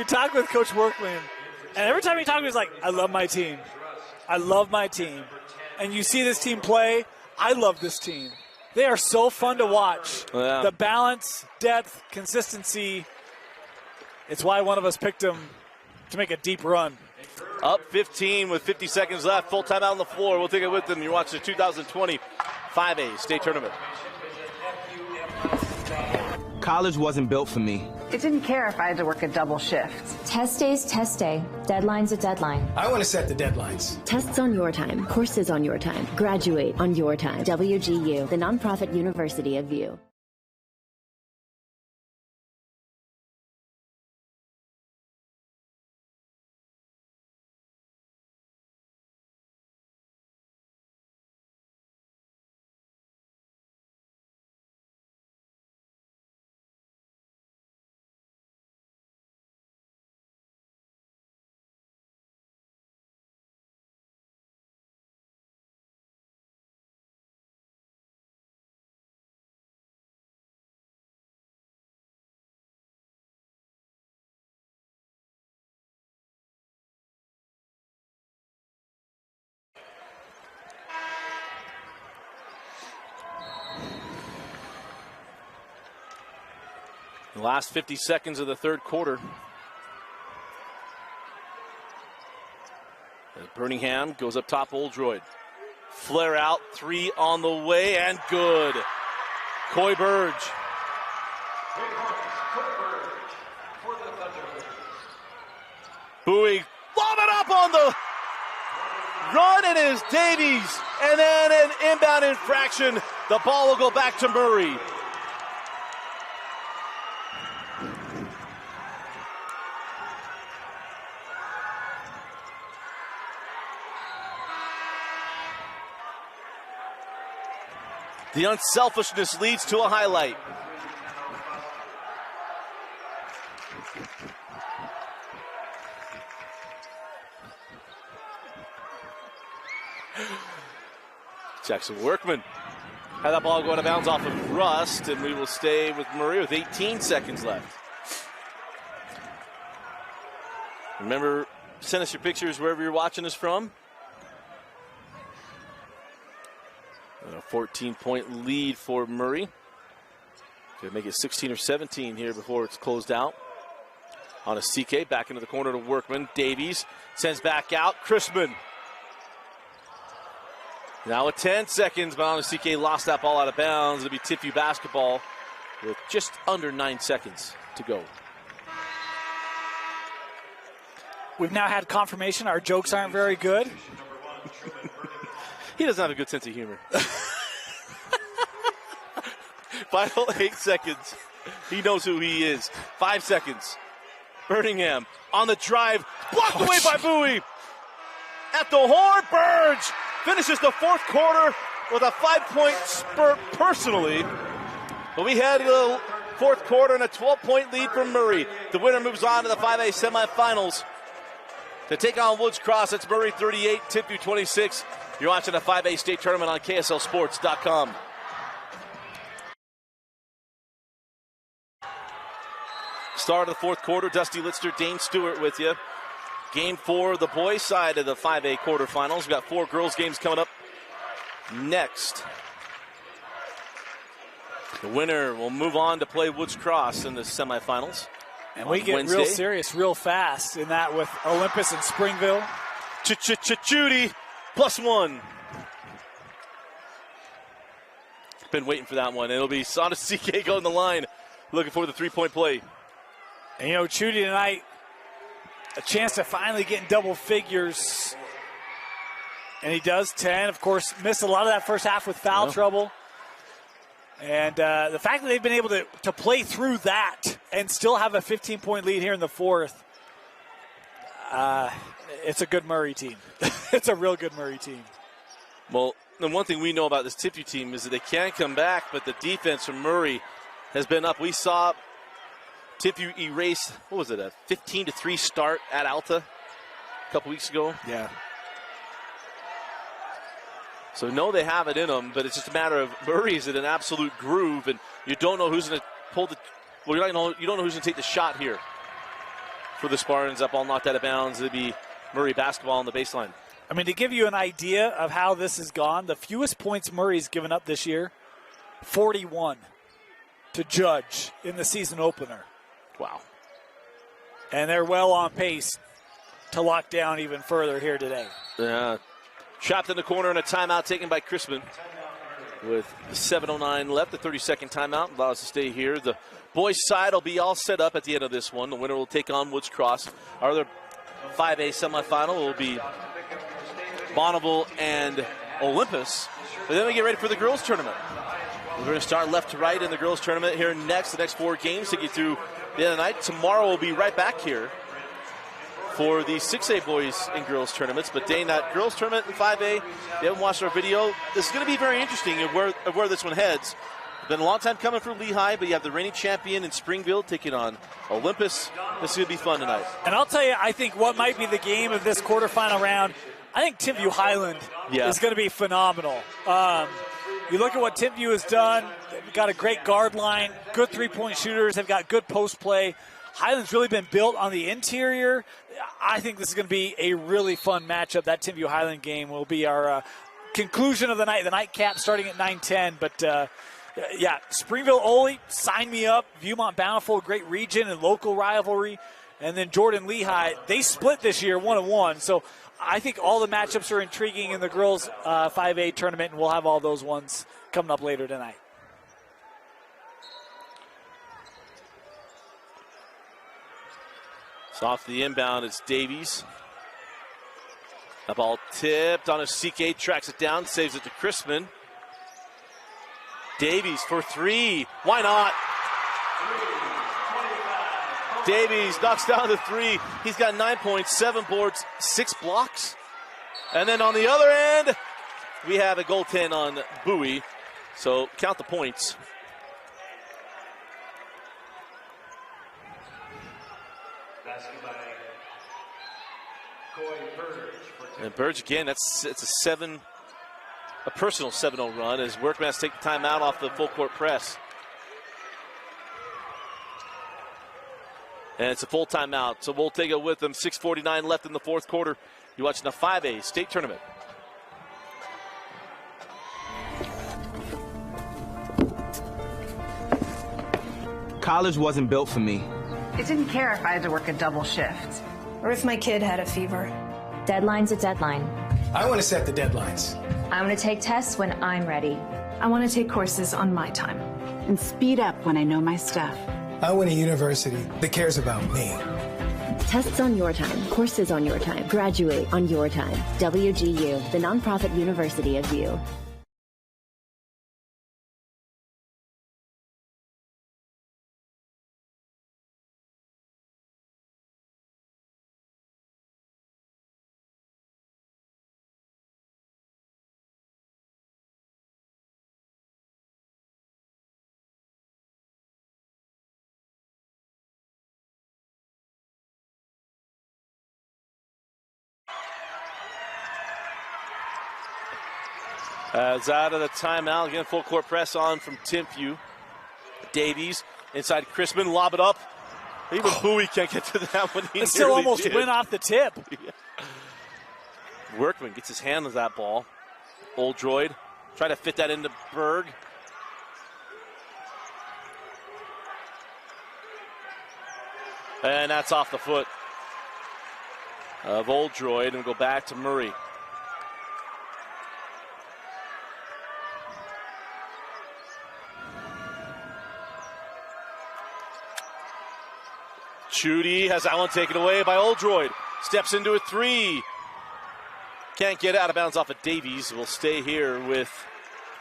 talk with Coach Workman, and every time you talk to him, he's like, I love my team. I love my team. And you see this team play, I love this team. They are so fun to watch. Yeah. The balance, depth, consistency. It's why one of us picked them to make a deep run. Up 15 with 50 seconds left. Full timeout on the floor. We'll take it with them. You're watching the 2020 5A state tournament. College wasn't built for me. It didn't care if I had to work a double shift. Test day's test day. Deadline's a deadline. I want to set the deadlines. Tests on your time. Courses on your time. Graduate on your time. WGU, the nonprofit university of VU. The last 50 seconds of the third quarter. As Burningham goes up top, Oldroyd. Flare out, 3 on the way, and good. Coy Burge. Bowie, lob it up on the run, and it is Davies. And then an inbound infraction. The ball will go back to Murray. The unselfishness leads to a highlight. Jackson Workman had that ball go out of bounds off of Rust, and we will stay with Murray with 18 seconds left. Remember, send us your pictures wherever you're watching us from. A 14-point lead for Murray. Could make it 16 or 17 here before it's closed out. Anosike back into the corner to Workman. Davies sends back out. Crispman. Now with 10 seconds, but Anosike lost that ball out of bounds. It'll be Timpview basketball with just under 9 seconds to go. We've now had confirmation our jokes aren't very good. He doesn't have a good sense of humor. Final 8 seconds. He knows who he is. 5 seconds. Burningham on the drive. Blocked away by Bowie. At the horn, Burge finishes the fourth quarter with a 5-point spurt personally. But we had a fourth quarter and a 12-point lead from Murray. The winner moves on to the 5A semifinals to take on Woods Cross. It's Murray 38, Timpview 26. You're watching the 5A state tournament on KSLSports.com. Start of the fourth quarter, Dusty Litster, Dane Stewart with you. Game 4, the boys' side of the 5A quarterfinals. We've got 4 girls' games coming up next. The winner will move on to play Woods Cross in the semifinals. And we get Wednesday. real serious real fast in that with Olympus and Springville. Chudi, +1. Been waiting for that one. It'll be Anosike going the line, looking for the 3-point play. And you know, Chudi tonight, a chance to finally get in double figures. And he does 10. Of course, missed a lot of that first half with foul trouble. And the fact that they've been able to play through that and still have a 15-point lead here in the fourth, it's a good Murray team. It's a real good Murray team. Well, the one thing we know about this Timpview team is that they can come back, but the defense from Murray has been up. We saw Timpview erase, what was it, a 15-3 start at Alta a couple weeks ago? Yeah. So no, they have it in them, but it's just a matter of Murray's in an absolute groove, and you don't know who's going to pull the. Well, you don't know who's going to take the shot here for the Spartans. That ball knocked out of bounds. It'd be Murray basketball on the baseline. I mean, to give you an idea of how this has gone, the fewest points Murray's given up this year, 41 to Judge in the season opener. Wow. And they're well on pace to lock down even further here today. Yeah. Trapped in the corner and a timeout taken by Crispman with 7:09 left. The 30-second timeout allows us to stay here. The boys' side will be all set up at the end of this one. The winner will take on Woods Cross. Our other 5A semifinal will be Bonneville and Olympus. But then we get ready for the girls' tournament. We're going to start left to right in the girls' tournament here next. The next 4 games take you through the end of the night. Tomorrow we'll be right back here for the 6A boys and girls tournaments. But Dane, that girls tournament in 5A, you haven't watched our video, this is going to be very interesting of where this one heads. Been a long time coming for Lehigh, but you have the reigning champion in Springville taking on Olympus. This is going to be fun tonight. And I'll tell you, I think what might be the game of this quarterfinal round, I think Timpview Highland is going to be phenomenal. You look at what Timpview has done. They've got a great guard line, good three-point shooters. They've got good post play. Highland's really been built on the interior. I think this is going to be a really fun matchup. That Timpview Highland game will be our conclusion of the night, the nightcap starting at 9:10. But Yeah, Springville Ole, sign me up. Viewmont Bountiful, great region and local rivalry. And then Jordan Lehigh, they split this year 1-1. So I think all the matchups are intriguing in the girls 5A tournament, and we'll have all those ones coming up later tonight. So off the inbound, it's Davies. The ball tipped. Anosike tracks it down, saves it to Chrisman. Davies for three. Why not? Davies knocks down the three. He's got 9 points, 7 boards, 6 blocks. And then on the other end, we have a goaltend on Bowie. So count the points. And Burge again, it's a personal 7-0 run as Workman has to take the timeout off the full court press. And it's a full timeout, so we'll take it with them. 6:49 left in the fourth quarter. You're watching the 5A state tournament. College wasn't built for me. I didn't care if I had to work a double shift. Or if my kid had a fever. Deadline's a deadline. I want to set the deadlines. I want to take tests when I'm ready. I want to take courses on my time. And speed up when I know my stuff. I want a university that cares about me. Tests on your time, courses on your time, graduate on your time. WGU, the nonprofit university of you. It's out of the timeout. Again, full court press on from Timpview. Davies inside Chrisman, lob it up. Even Bowie can't get to that one. It still almost went off the tip. Yeah. Workman gets his hand on that ball. Oldroyd try to fit that into Berg. And that's off the foot of Oldroyd, and we'll go back to Murray. Chudi has that one taken away by Oldroyd. Steps into a three. Can't get out of bounds off of Davies. Will stay here with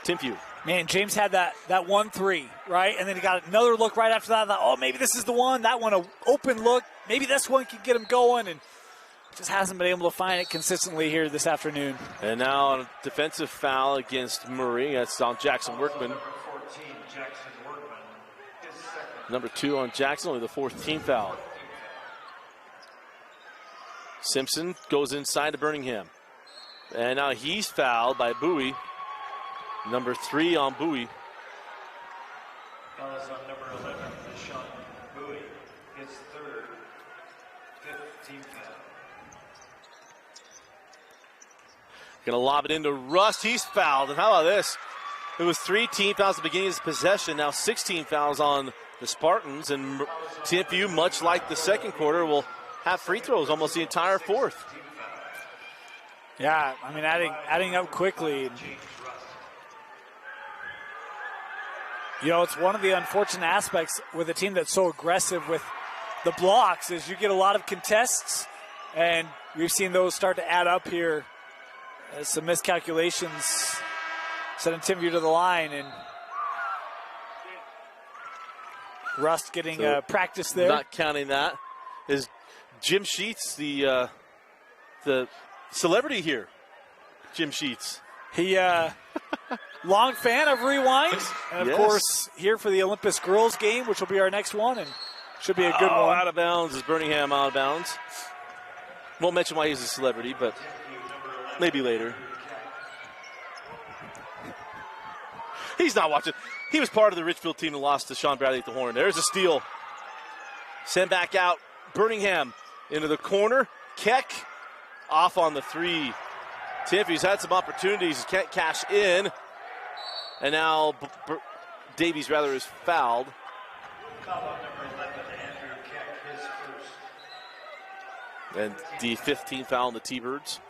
Timpview. Man, James had that 1-3, right? And then he got another look right after that. I thought, oh, maybe this is the one. That one, an open look. Maybe this one can get him going. And just hasn't been able to find it consistently here this afternoon. And now a defensive foul against Murray. That's on Jackson Workman. Number 14, Jackson Workman, his second. Number 2 on Jackson, only the 4th team foul. Simpson goes inside to Burningham. And now he's fouled by Bowie. Number 3 on Bowie. Foul is on number 11, Deshaun Bowie, his third, 5th team foul. Gonna lob it into Rust. He's fouled. And how about this? It was 3 team fouls at the beginning of his possession. Now 16 fouls on the Spartans. And Timpview, much like the second quarter, will have free throws almost the entire fourth. Yeah, I mean, adding up quickly. You know, it's one of the unfortunate aspects with a team that's so aggressive with the blocks is you get a lot of contests, and we've seen those start to add up here. Some miscalculations sending Timpview to the line, and Rust getting practice there. Not counting that is Jim Sheets, the celebrity here. Jim Sheets. He long fan of Rewind, and of Yes. course here for the Olympus girls game, which will be our next one, and should be a good one. Out of bounds is Burningham out of bounds. Won't mention why he's a celebrity, but maybe later. He's not watching. He was part of the Richfield team that lost to Sean Bradley at the Horn. There's a steal. Send back out. Burningham into the corner. Keck off on the 3. Timpview's had some opportunities. Can't cash in. And now Davies rather is fouled. Foul on number 11, Andrew Keck, his first. And the 15th foul on the T-Birds.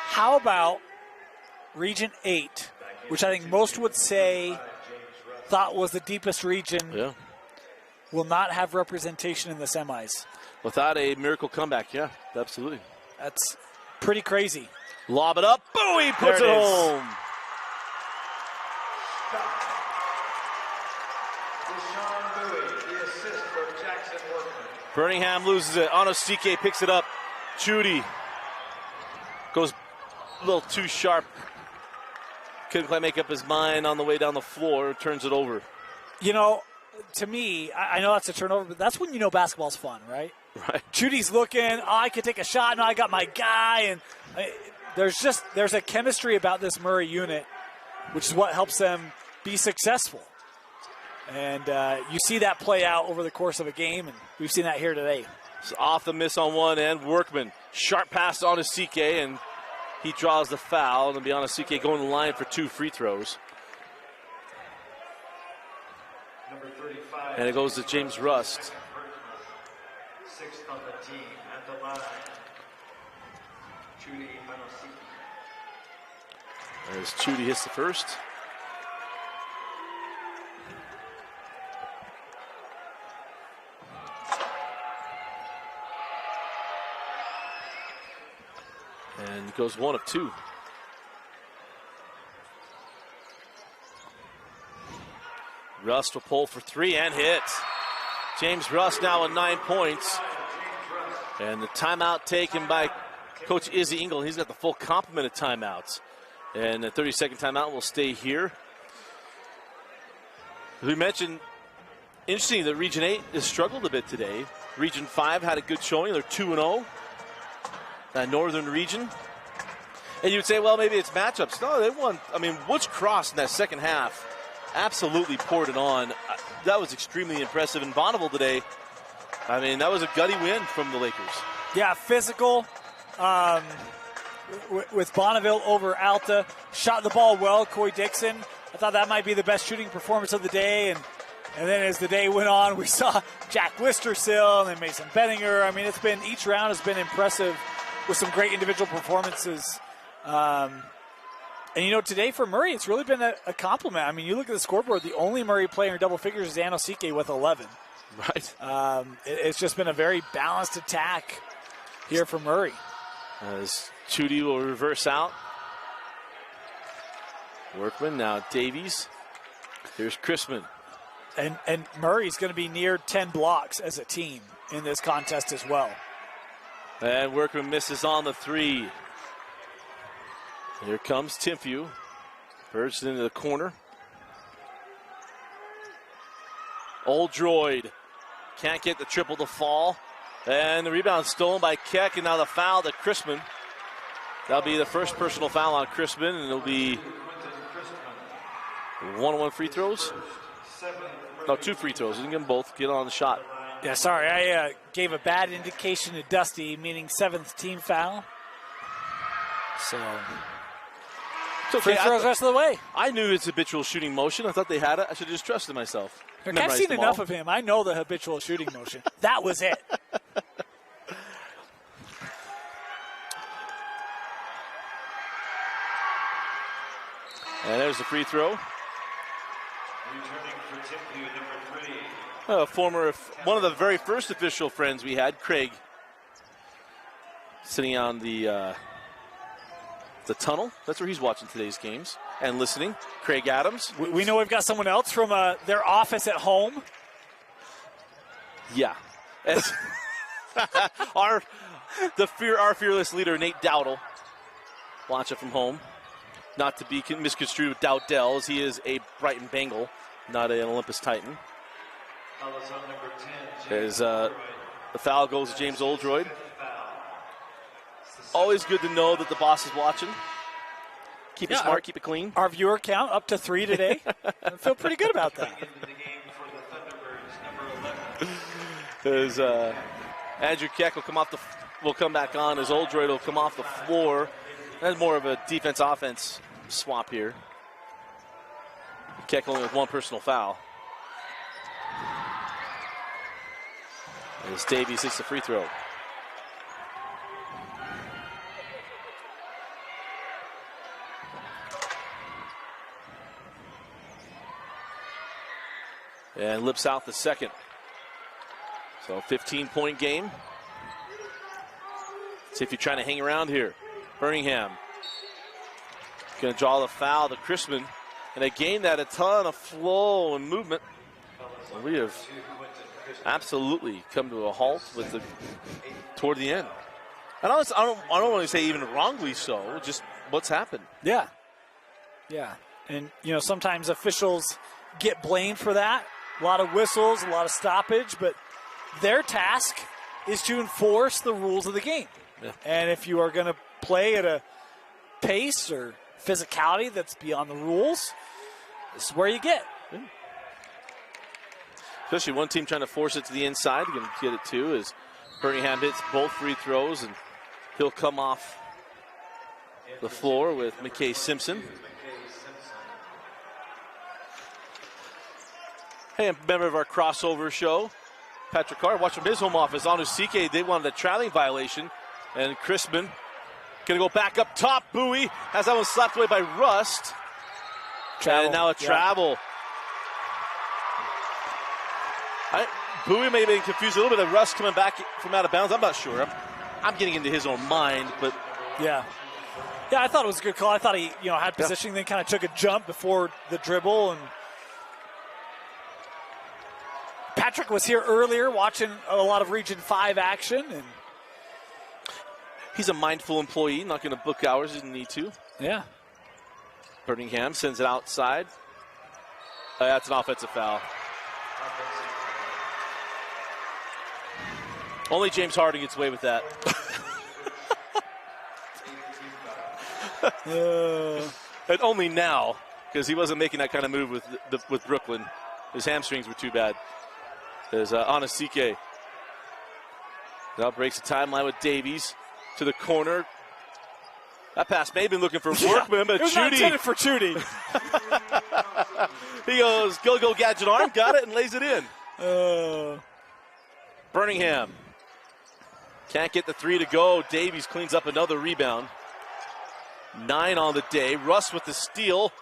How about Region 8, which I think most would say thought was the deepest region, Yeah. will not have representation in the semis. Without a miracle comeback, yeah, absolutely. That's pretty crazy. Lob it up. Bowie puts it There it is. home. Deshaun Bowie, the assist for Jackson Workman. Burningham loses it. Anosike picks it up. Chudi goes a little too sharp. Couldn't quite make up his mind on the way down the floor. Turns it over. You know, to me, I know that's a turnover, but that's when you know basketball's fun, right? Right. Chudi's looking, oh, I could take a shot, no, I got my guy, and there's a chemistry about this Murray unit, which is what helps them be successful. And you see that play out over the course of a game, and we've seen that here today. So off the miss on one end. Workman, sharp pass on Anosike, and he draws the foul. And Anosike going to the line for 2 free throws. Number 35. And it goes to James Rust. Sixth on the team at the line. Chudi Anosike. As Chudi hits the first. And it goes 1 of 2. Rust will pull for 3 and hits. James Rust now with 9 points. And the timeout taken by Coach Izzy Engel. He's got the full complement of timeouts. And the 30-second timeout will stay here. As we mentioned, interesting that Region 8 has struggled a bit today. Region 5 had a good showing. They're 2-0. That northern region. And you'd say, well, maybe it's matchups. No, they won. I mean, Woods Cross in that second half absolutely poured it on. That was extremely impressive. And Bonneville today, I mean, that was a gutty win from the Lakers. Yeah, physical with Bonneville over Alta. Shot the ball well, Coy Dixon. I thought that might be the best shooting performance of the day. And then as the day went on, we saw Jack Listersill and then Mason Benninger. I mean, each round has been impressive with some great individual performances. And, you know, today for Murray, it's really been a compliment. I mean, you look at the scoreboard, the only Murray player in double figures is Anosike with 11. Right. It's just been a very balanced attack here for Murray. As Chudi will reverse out. Workman, now Davies. Here's Chrisman. And Murray's going to be near 10 blocks as a team in this contest as well. And Workman misses on the 3. Here comes Timpview. Birds into the corner. Oldroyd can't get the triple to fall. And the rebound stolen by Keck, and now the foul to Chrisman. That'll be the first personal foul on Chrisman, and it'll be 1-on-1 free throws. No, 2 free throws. You can get them both. Get on the shot. Yeah, sorry, I gave a bad indication to Dusty, meaning 7th team foul. So, it's okay. free throws rest of the way. I knew his habitual shooting motion. I thought they had it. I should have just trusted myself. I've seen enough of him. I know the habitual shooting motion. That was it. And there's the free throw. Returning for Timpview, number 3. One of the very first official friends we had, Craig, sitting on the tunnel. That's where he's watching today's games and listening. Craig Adams. We know we've got someone else from their office at home. Yeah. Our fearless leader, Nate Dowdle, watching from home. Not to be misconstrued with Dowdell, as he is a Brighton Bengal, not an Olympus Titan. As the foul goes to James Oldroyd. Always good to know that the boss is watching. Keep it smart, keep it clean. Our viewer count up to 3 today. I feel pretty good about that. As Andrew Keck will come back on, as Oldroyd will come off the floor That's more of a defense-offense swap here. Keck only with one personal foul. As Davies hits the free throw. And lips out the second. So 15-point game. See if you're trying to hang around here. Burningham going to draw the foul to Chrisman. And a game that a ton of flow and movement. And we have absolutely come to a halt with toward the end. And I don't want to say even wrongly so, just what's happened. Yeah. Yeah. And, sometimes officials get blamed for that. A lot of whistles, a lot of stoppage, but their task is to enforce the rules of the game. Yeah. And if you are going to play at a pace or physicality that's beyond the rules, this is where you get. Yeah. Especially one team trying to force it to the inside. You can get it too as Burningham hits both free throws, and he'll come off the floor with McKay Simpson. Hey, a member of our crossover show, Patrick Carr, watching his home office. Anosike, they wanted a traveling violation. And Chrisman going to go back up top. Bowie has that one slapped away by Rust. Travel. And now a travel. Bowie may have been confused a little bit of Rust coming back from out of bounds. I'm not sure. I'm getting into his own mind, but. Yeah. Yeah, I thought it was a good call. I thought he, had positioning, then kind of took a jump before the dribble. And Patrick was here earlier watching a lot of Region 5 action. And he's a mindful employee, not going to book hours, didn't need to. Yeah. Burningham sends it outside. That's an offensive foul. Only James Harden gets away with that. And only now, because he wasn't making that kind of move with Brooklyn. His hamstrings were too bad. There's Anosike. Now breaks the timeline with Davies to the corner. That pass may have been looking for Workman, but it was not intended for Chudi. He goes, go, gadget arm, got it, and lays it in. Burningham can't get the three to go. Davies cleans up another rebound. 9 on the day. Russ with the steal.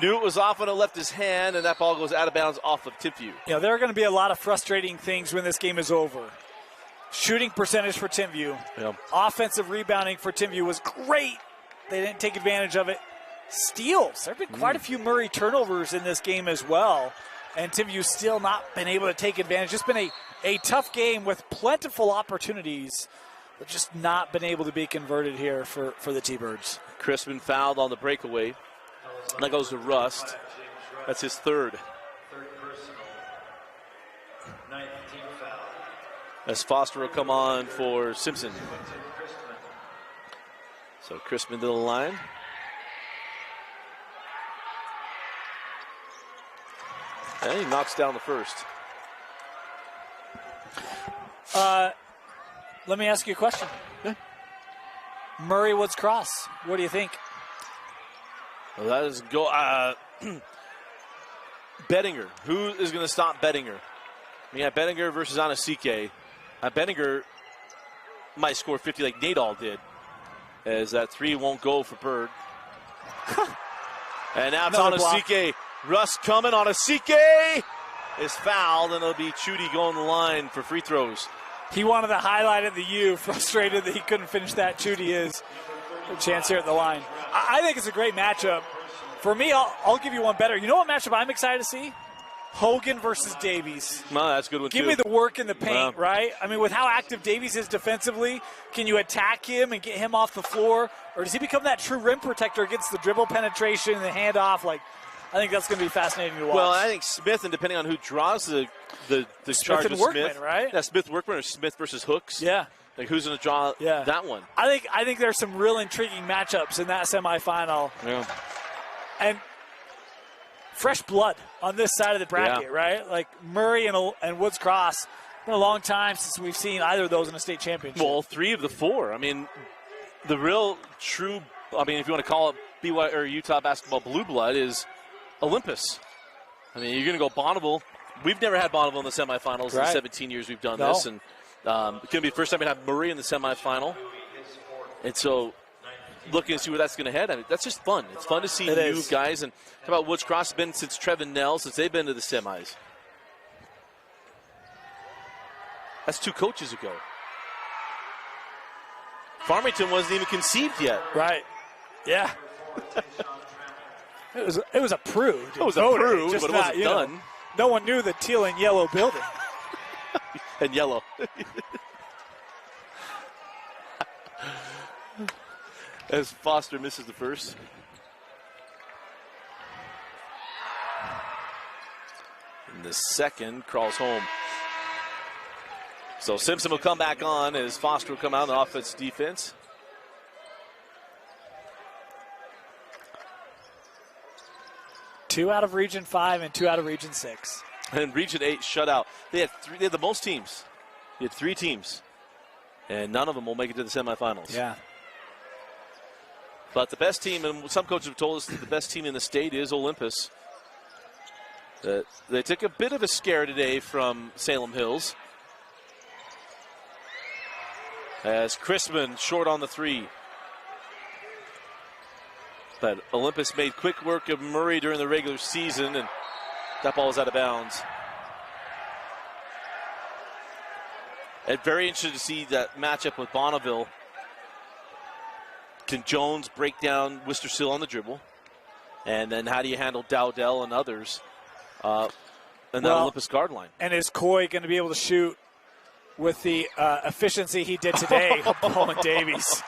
Knew it was off when it left his hand, and that ball goes out of bounds off of Timpview. There are going to be a lot of frustrating things when this game is over. Shooting percentage for Timpview. Yep. Offensive rebounding for Timpview was great. They didn't take advantage of it. Steals. There have been quite a few Murray turnovers in this game as well, and Timpview's still not been able to take advantage. Just been a tough game with plentiful opportunities, but just not been able to be converted here for the T-Birds. Chrisman fouled on the breakaway. That goes to Rust. That's his third. Third personal. 9th team foul. As Foster will come on for Simpson. So Chrisman to the line. And he knocks down the first. Let me ask you a question. Yeah. Murray Woods Cross, what do you think? Well, that is Bettinger. Who is going to stop Bettinger? We got Bettinger versus Anosike. Bettinger might score 50 like Nadal did, as that three won't go for Bird. And now it's Anosike. Russ coming. Anosike is fouled, and it'll be Chudi going the line for free throws. He wanted to highlight at the U, frustrated that he couldn't finish that. Chudi is a chance here at the line. I think it's a great matchup. For me, I'll give you one better. You know what matchup I'm excited to see? Hogan versus Davies. No, that's a good one, Give too. me the work in the paint, right? I mean, with how active Davies is defensively, can you attack him and get him off the floor? Or does he become that true rim protector against the dribble penetration and the handoff? I think that's going to be fascinating to watch. Well, I think Smith, and depending on who draws the charge with Workman, Smith, right? Yeah, Smith Workman or Smith versus Hooks. Yeah. Who's going to draw that one? I think there's some real intriguing matchups in that semifinal. Yeah. And fresh blood on this side of the bracket, right? Like Murray and Woods Cross. It's been a long time since we've seen either of those in a state championship. Well, 3 of the 4. I mean, The real true, I mean, if you want to call it BYU or Utah basketball blue blood, is Olympus. I mean, you're going to go Bonneville. We've never had Bonneville in the semifinals in the 17 years we've done this. And it's going to be the first time we have Murray in the semifinal. And so looking to see where that's going to head. I mean, that's just fun. It's fun to see new guys. And how about Woods Cross has been since Trevin Nell, since they've been to the semis. That's 2 coaches ago. Farmington wasn't even conceived yet. Right. Yeah. It was approved. It was approved, but it wasn't done. No one knew the teal and yellow building. And yellow. As Foster misses the first. And the second crawls home. So Simpson will come back on as Foster will come out in the offense defense. Two out of Region 5 and 2 out of Region 6. And Region 8 shutout. They had the most teams. You had 3 teams. And none of them will make it to the semifinals. Yeah. But the best team, and some coaches have told us that the best team in the state is Olympus. They took a bit of a scare today from Salem Hills. As Chrisman short on the 3. But Olympus made quick work of Murray during the regular season, and that ball was out of bounds. And very interested to see that matchup with Bonneville. Can Jones break down Wistersill on the dribble? And then how do you handle Dowdell and others in that Olympus guard line? And is Coy going to be able to shoot with the efficiency he did today of Bowen Davies?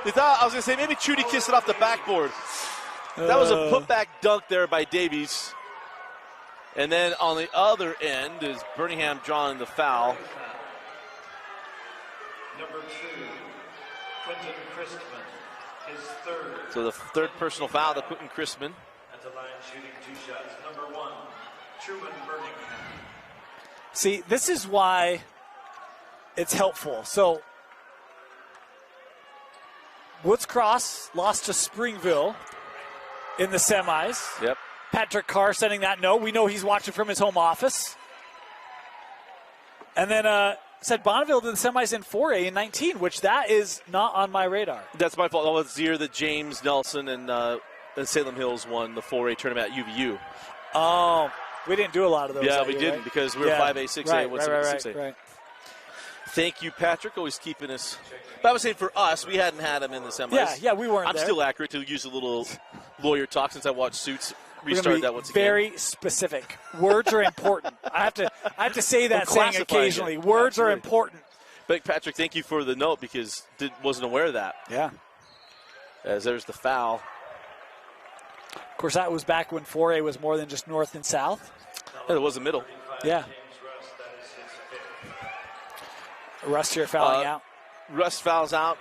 I was going to say maybe Chudi kissed it off the backboard. That was a putback dunk there by Davies. And then on the other end is Burningham drawing the foul. Number 2, Quentin Christman, his third. So the third personal foul to Quentin Christman. At the line shooting 2 shots. Number 1, Truman Burningham. See, this is why it's helpful. So Woods Cross lost to Springville in the semis. Yep. Patrick Carr sending that note. We know he's watching from his home office. And then said Bonneville did the semis in 4A in 19, which that is not on my radar. That's my fault. That was the year that James Nelson and Salem Hills won the 4A tournament at UVU. Oh, we didn't do a lot of those. Yeah, we didn't because we were 5A, 6A, 6A. Right. Thank you, Patrick. Always keeping us. But I was saying for us, we hadn't had him in the semis. Yeah, we weren't I'm there. still accurate to use a little lawyer talk since I watched Suits. Restart that once again. Very specific. Words are important. I have to say that saying occasionally. Words are important. But Patrick, thank you for the note because wasn't aware of that. Yeah. As there's the foul. Of course, that was back when 4A was more than just north and south. Yeah, it was the middle. Yeah. Rust here fouling out. Rust fouls out.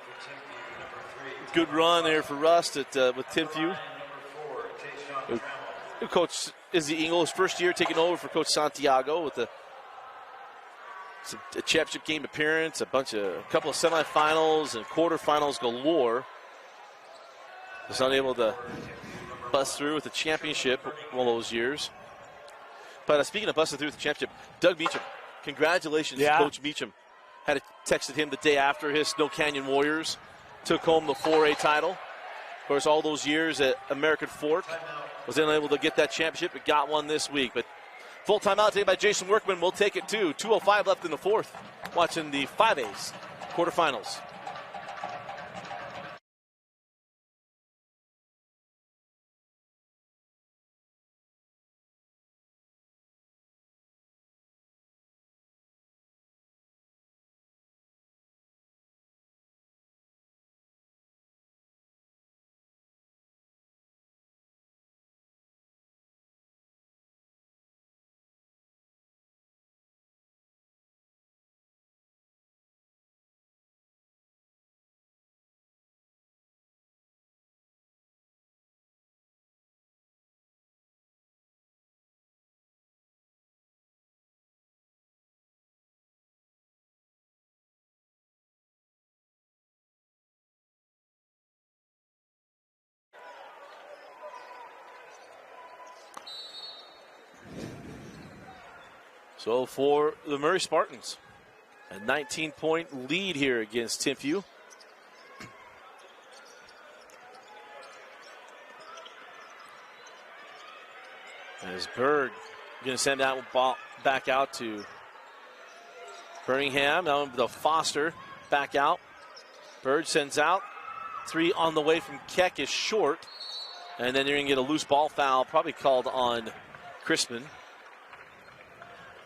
Good run there for Rust with Timpview. Coach Izzy Engel, his first year taking over for Coach Santiago with a championship game appearance, a couple of semifinals and quarterfinals galore. Was unable to bust through with the championship all those years. But speaking of busting through with the championship, Doug Meacham, congratulations, Coach Meacham. Had texted him the day after his Snow Canyon Warriors took home the 4A title. Of course, all those years at American Fork, was unable to get that championship, but got one this week. But full timeout taken by Jason Workman. We'll take it too. 2:05 left in the fourth. Watching the 5A's quarterfinals. So for the Murray Spartans, a 19-point lead here against Timpview. As Berg going to send that ball back out to Burningham. Now the Foster back out. Berg sends out. 3 on the way from Keck is short. And then you're going to get a loose ball foul, probably called on Crispin,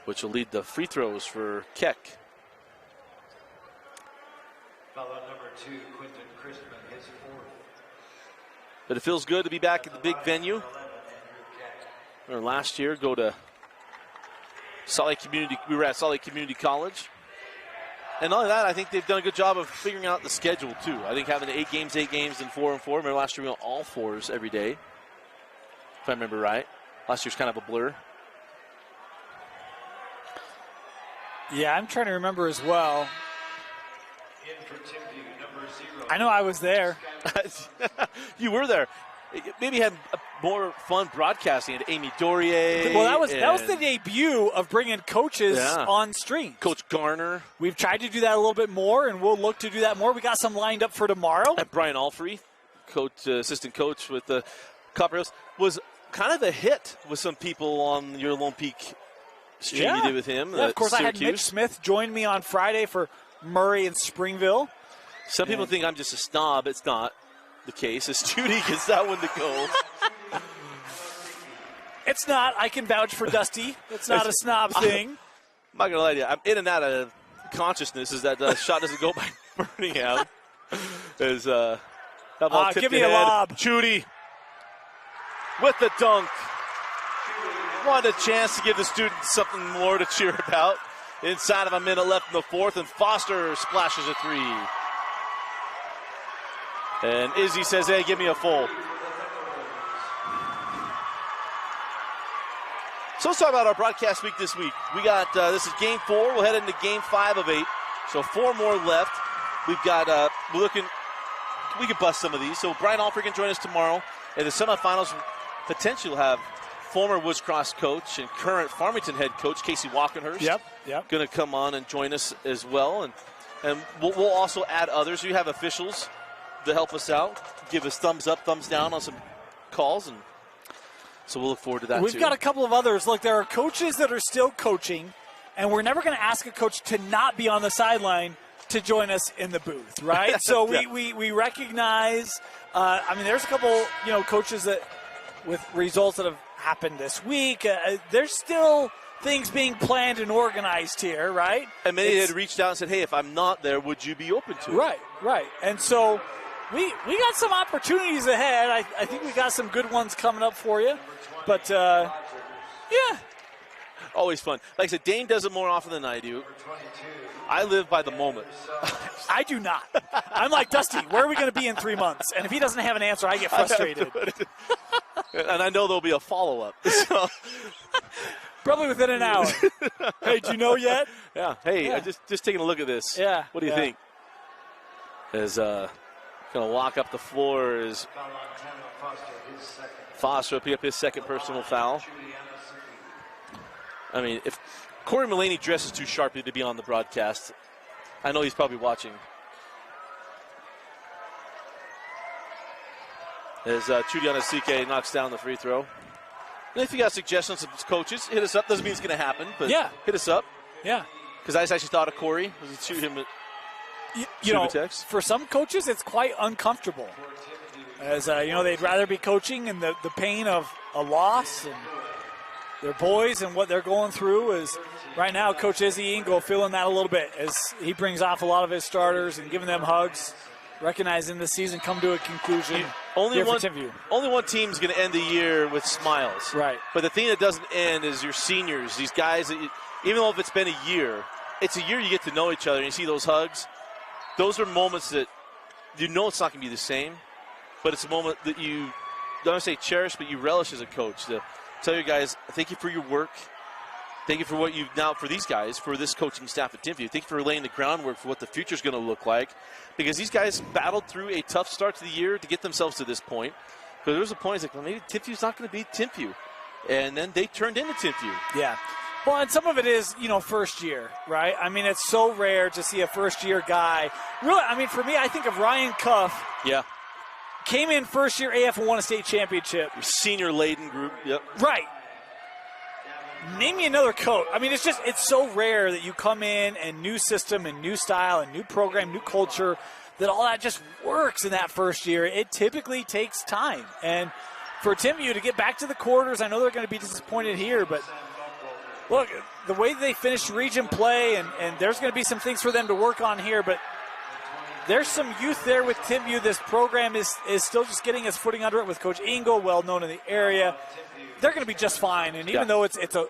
which will lead the free throws for Keck. Foul on number 2, Quinton Crispin, his 4th. But it feels good to be back at the big venue. Or last year, go to Salt Lake Community. We were at Salt Lake Community College. And not only that, I think they've done a good job of figuring out the schedule, too. I think having 8 games, and 4 and 4. Remember last year we went all 4s every day, if I remember right. Last year's kind of a blur. Yeah, I'm trying to remember as well. In for Timpview, number 0. I know I was there. You were there. Maybe had more fun broadcasting at Amy Dorier. Well, that was the debut of bringing coaches on stream. Coach Garner. We've tried to do that a little bit more, and we'll look to do that more. We got some lined up for tomorrow. And Brian Alfrey, assistant coach with the Copper Hills, was kind of a hit with some people on your Lone Peak stream you did with him. Yeah, of course, Syracuse. I had Mitch Smith join me on Friday for Murray and Springville. Some people think I'm just a snob. It's not the case, as Chudi gets that one to go. It's not. I can vouch for Dusty. It's not a snob thing. I'm not going to lie to you. I'm in and out of consciousness as that shot doesn't go by Burningham. As that ball tipped give me ahead. a lob. Chudi with the dunk. Wanted a chance to give the students something more to cheer about. Inside of a minute left in the 4th, and Foster splashes a 3. And Izzy says, hey, give me a full. So let's talk about our broadcast week this week. We got, this is game 4. We'll head into game 5 of 8. So 4 more left. We've got, we're looking, we could bust some of these. So Brian Alford can join us tomorrow. In the semifinals, potentially we'll have former Woods Cross coach and current Farmington head coach Casey Walkenhurst. Yep. Going to come on and join us as well. And we'll also add others. We have officials to help us out, give us thumbs up, thumbs down on some calls, and so we'll look forward to that. We've got a couple of others. Look, there are coaches that are still coaching, and we're never going to ask a coach to not be on the sideline to join us in the booth, right? So we recognize. There's a couple coaches that with results that have happened this week. There's still things being planned and organized here, right? And many had reached out and said, hey, if I'm not there, would you be open to it? Right. And so we got some opportunities ahead. I think we got some good ones coming up for you. But, always fun. Like I said, Dane does it more often than I do. I live by the moment. I do not. I'm like, Dusty, where are we going to be in 3 months? And if he doesn't have an answer, I get frustrated. And I know there'll be a follow-up. So. Probably within an hour. Hey, do you know yet? Yeah. Hey, I just taking a look at this. Yeah. What do you think? As going to walk up the floor is Foster pick up his second personal foul. I mean, if Corey Mullaney dresses too sharply to be on the broadcast, I know he's probably watching. As Chudi Anosike knocks down the free throw. And if you got suggestions of coaches, hit us up. Doesn't mean it's going to happen, but hit us up. Yeah. Because I just actually thought of Corey. Shoot him at text. For some coaches, it's quite uncomfortable. As, they'd rather be coaching in the pain of a loss and their boys and what they're going through. Is right now, Coach Izzy Ingle feeling that a little bit as he brings off a lot of his starters and giving them hugs, recognizing the season come to a conclusion. Only one team's going to end the year with smiles. Right. But the thing that doesn't end is your seniors, these guys, that even though if it's been a year, it's a year you get to know each other and you see those hugs. Those are moments that it's not going to be the same, but it's a moment that you, don't want to say cherish, but you relish as a coach to tell your guys, thank you for your work. Thank you for what you've now, for these guys, for this coaching staff at Timpview. Thank you for laying the groundwork for what the future is going to look like. Because these guys battled through a tough start to the year to get themselves to this point. Because there was a point, it's like, well, maybe Timpview's not going to be Timpview. And then they turned into Timpview. Yeah. Well, and some of it is, first year, right? I mean, it's so rare to see a first-year guy. Really, I mean, for me, I think of Ryan Cuff. Yeah. Came in first year AF and won a state championship. Senior-laden group, yep. Right. Name me another coach. I mean, it's so rare that you come in and new system and new style and new program, new culture, that all that just works in that first year. It typically takes time. And for Timpview to get back to the quarters, I know they're going to be disappointed here, but look, the way they finished region play, and there's going to be some things for them to work on here, but there's some youth there with Timpview. This program is still just getting its footing under it with Coach Engel, well known in the area. They're going to be just fine, and even though it's a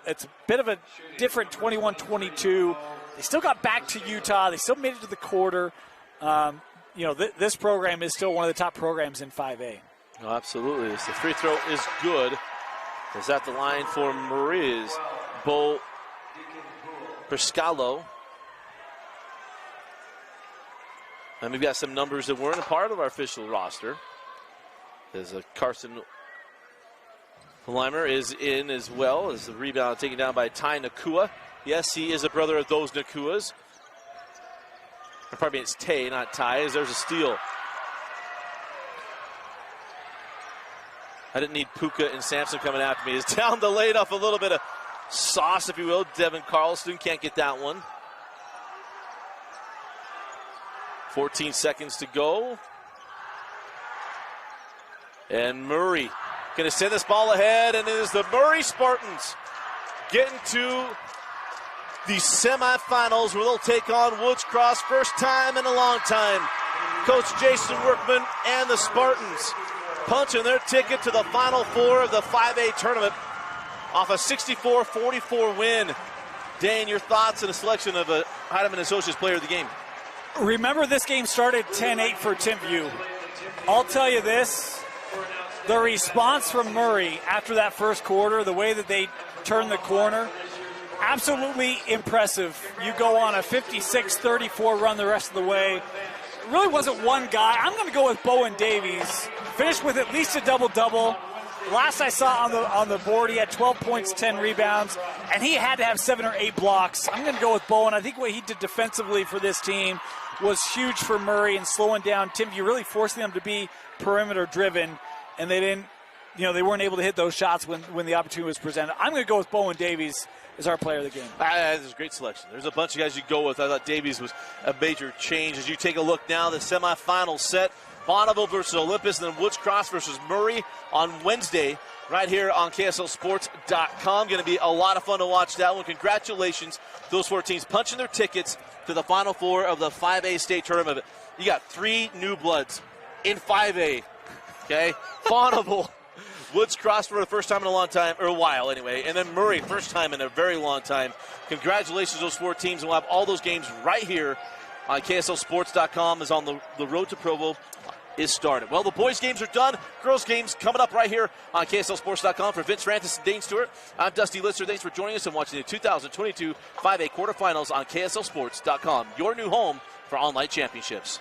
bit of a different 21-22, they still got back to Utah. They still made it to the quarter. This program is still one of the top programs in 5A. Oh, absolutely. The free throw is good. Is at the line for Murray is Bo Perscalo. And we've got some numbers that weren't a part of our official roster. There's a Carson Limer is in as well as the rebound taken down by Ty Nakua. Yes, he is a brother of those Nakuas. Or pardon me, it's Tay, not Ty, as there's a steal. I didn't need Puka and Sampson coming after me. It's down the lane off a little bit of sauce, if you will. Devin Carlston can't get that one. 14 seconds to go. And Murray going to send this ball ahead, and it is the Murray Spartans getting to the semifinals where they'll take on Woods Cross. First time in a long time. Coach Jason Workman and the Spartans punching their ticket to the Final Four of the 5A tournament off a 64-44 win. Dane, your thoughts on the selection of a Heidemann Associates player of the game? Remember, this game started 10-8 for Timpview. I'll tell you this. The response from Murray after that first quarter, the way that they turned the corner, absolutely impressive. You go on a 56-34 run the rest of the way. It really wasn't one guy. I'm going to go with Bowen Davies. Finished with at least a double-double. Last I saw on the board, he had 12 points, 10 rebounds, and he had to have 7 or 8 blocks. I'm going to go with Bowen. I think what he did defensively for this team was huge for Murray and slowing down Timpview, really forcing them to be perimeter-driven. And they didn't, they weren't able to hit those shots when the opportunity was presented. I'm going to go with Bowen Davies as our player of the game. That is a great selection. There's a bunch of guys you go with. I thought Davies was a major change. As you take a look now, the semifinal set, Bonneville versus Olympus, and then Woods Cross versus Murray on Wednesday, right here on KSLSports.com. Going to be a lot of fun to watch that one. Congratulations, those 4 teams punching their tickets to the Final Four of the 5A state tournament. You got 3 new bloods in 5A. Okay, Bonneville, Woods Cross for the first time in a long time, or a while anyway, and then Murray, first time in a very long time. Congratulations to those 4 teams, and we'll have all those games right here on KSLSports.com as on the road to Provo is started. Well, the boys' games are done. Girls' games coming up right here on KSLSports.com. For Vince Francis and Dane Stewart, I'm Dusty Lister. Thanks for joining us and watching the 2022 5A quarterfinals on KSLSports.com, your new home for online championships.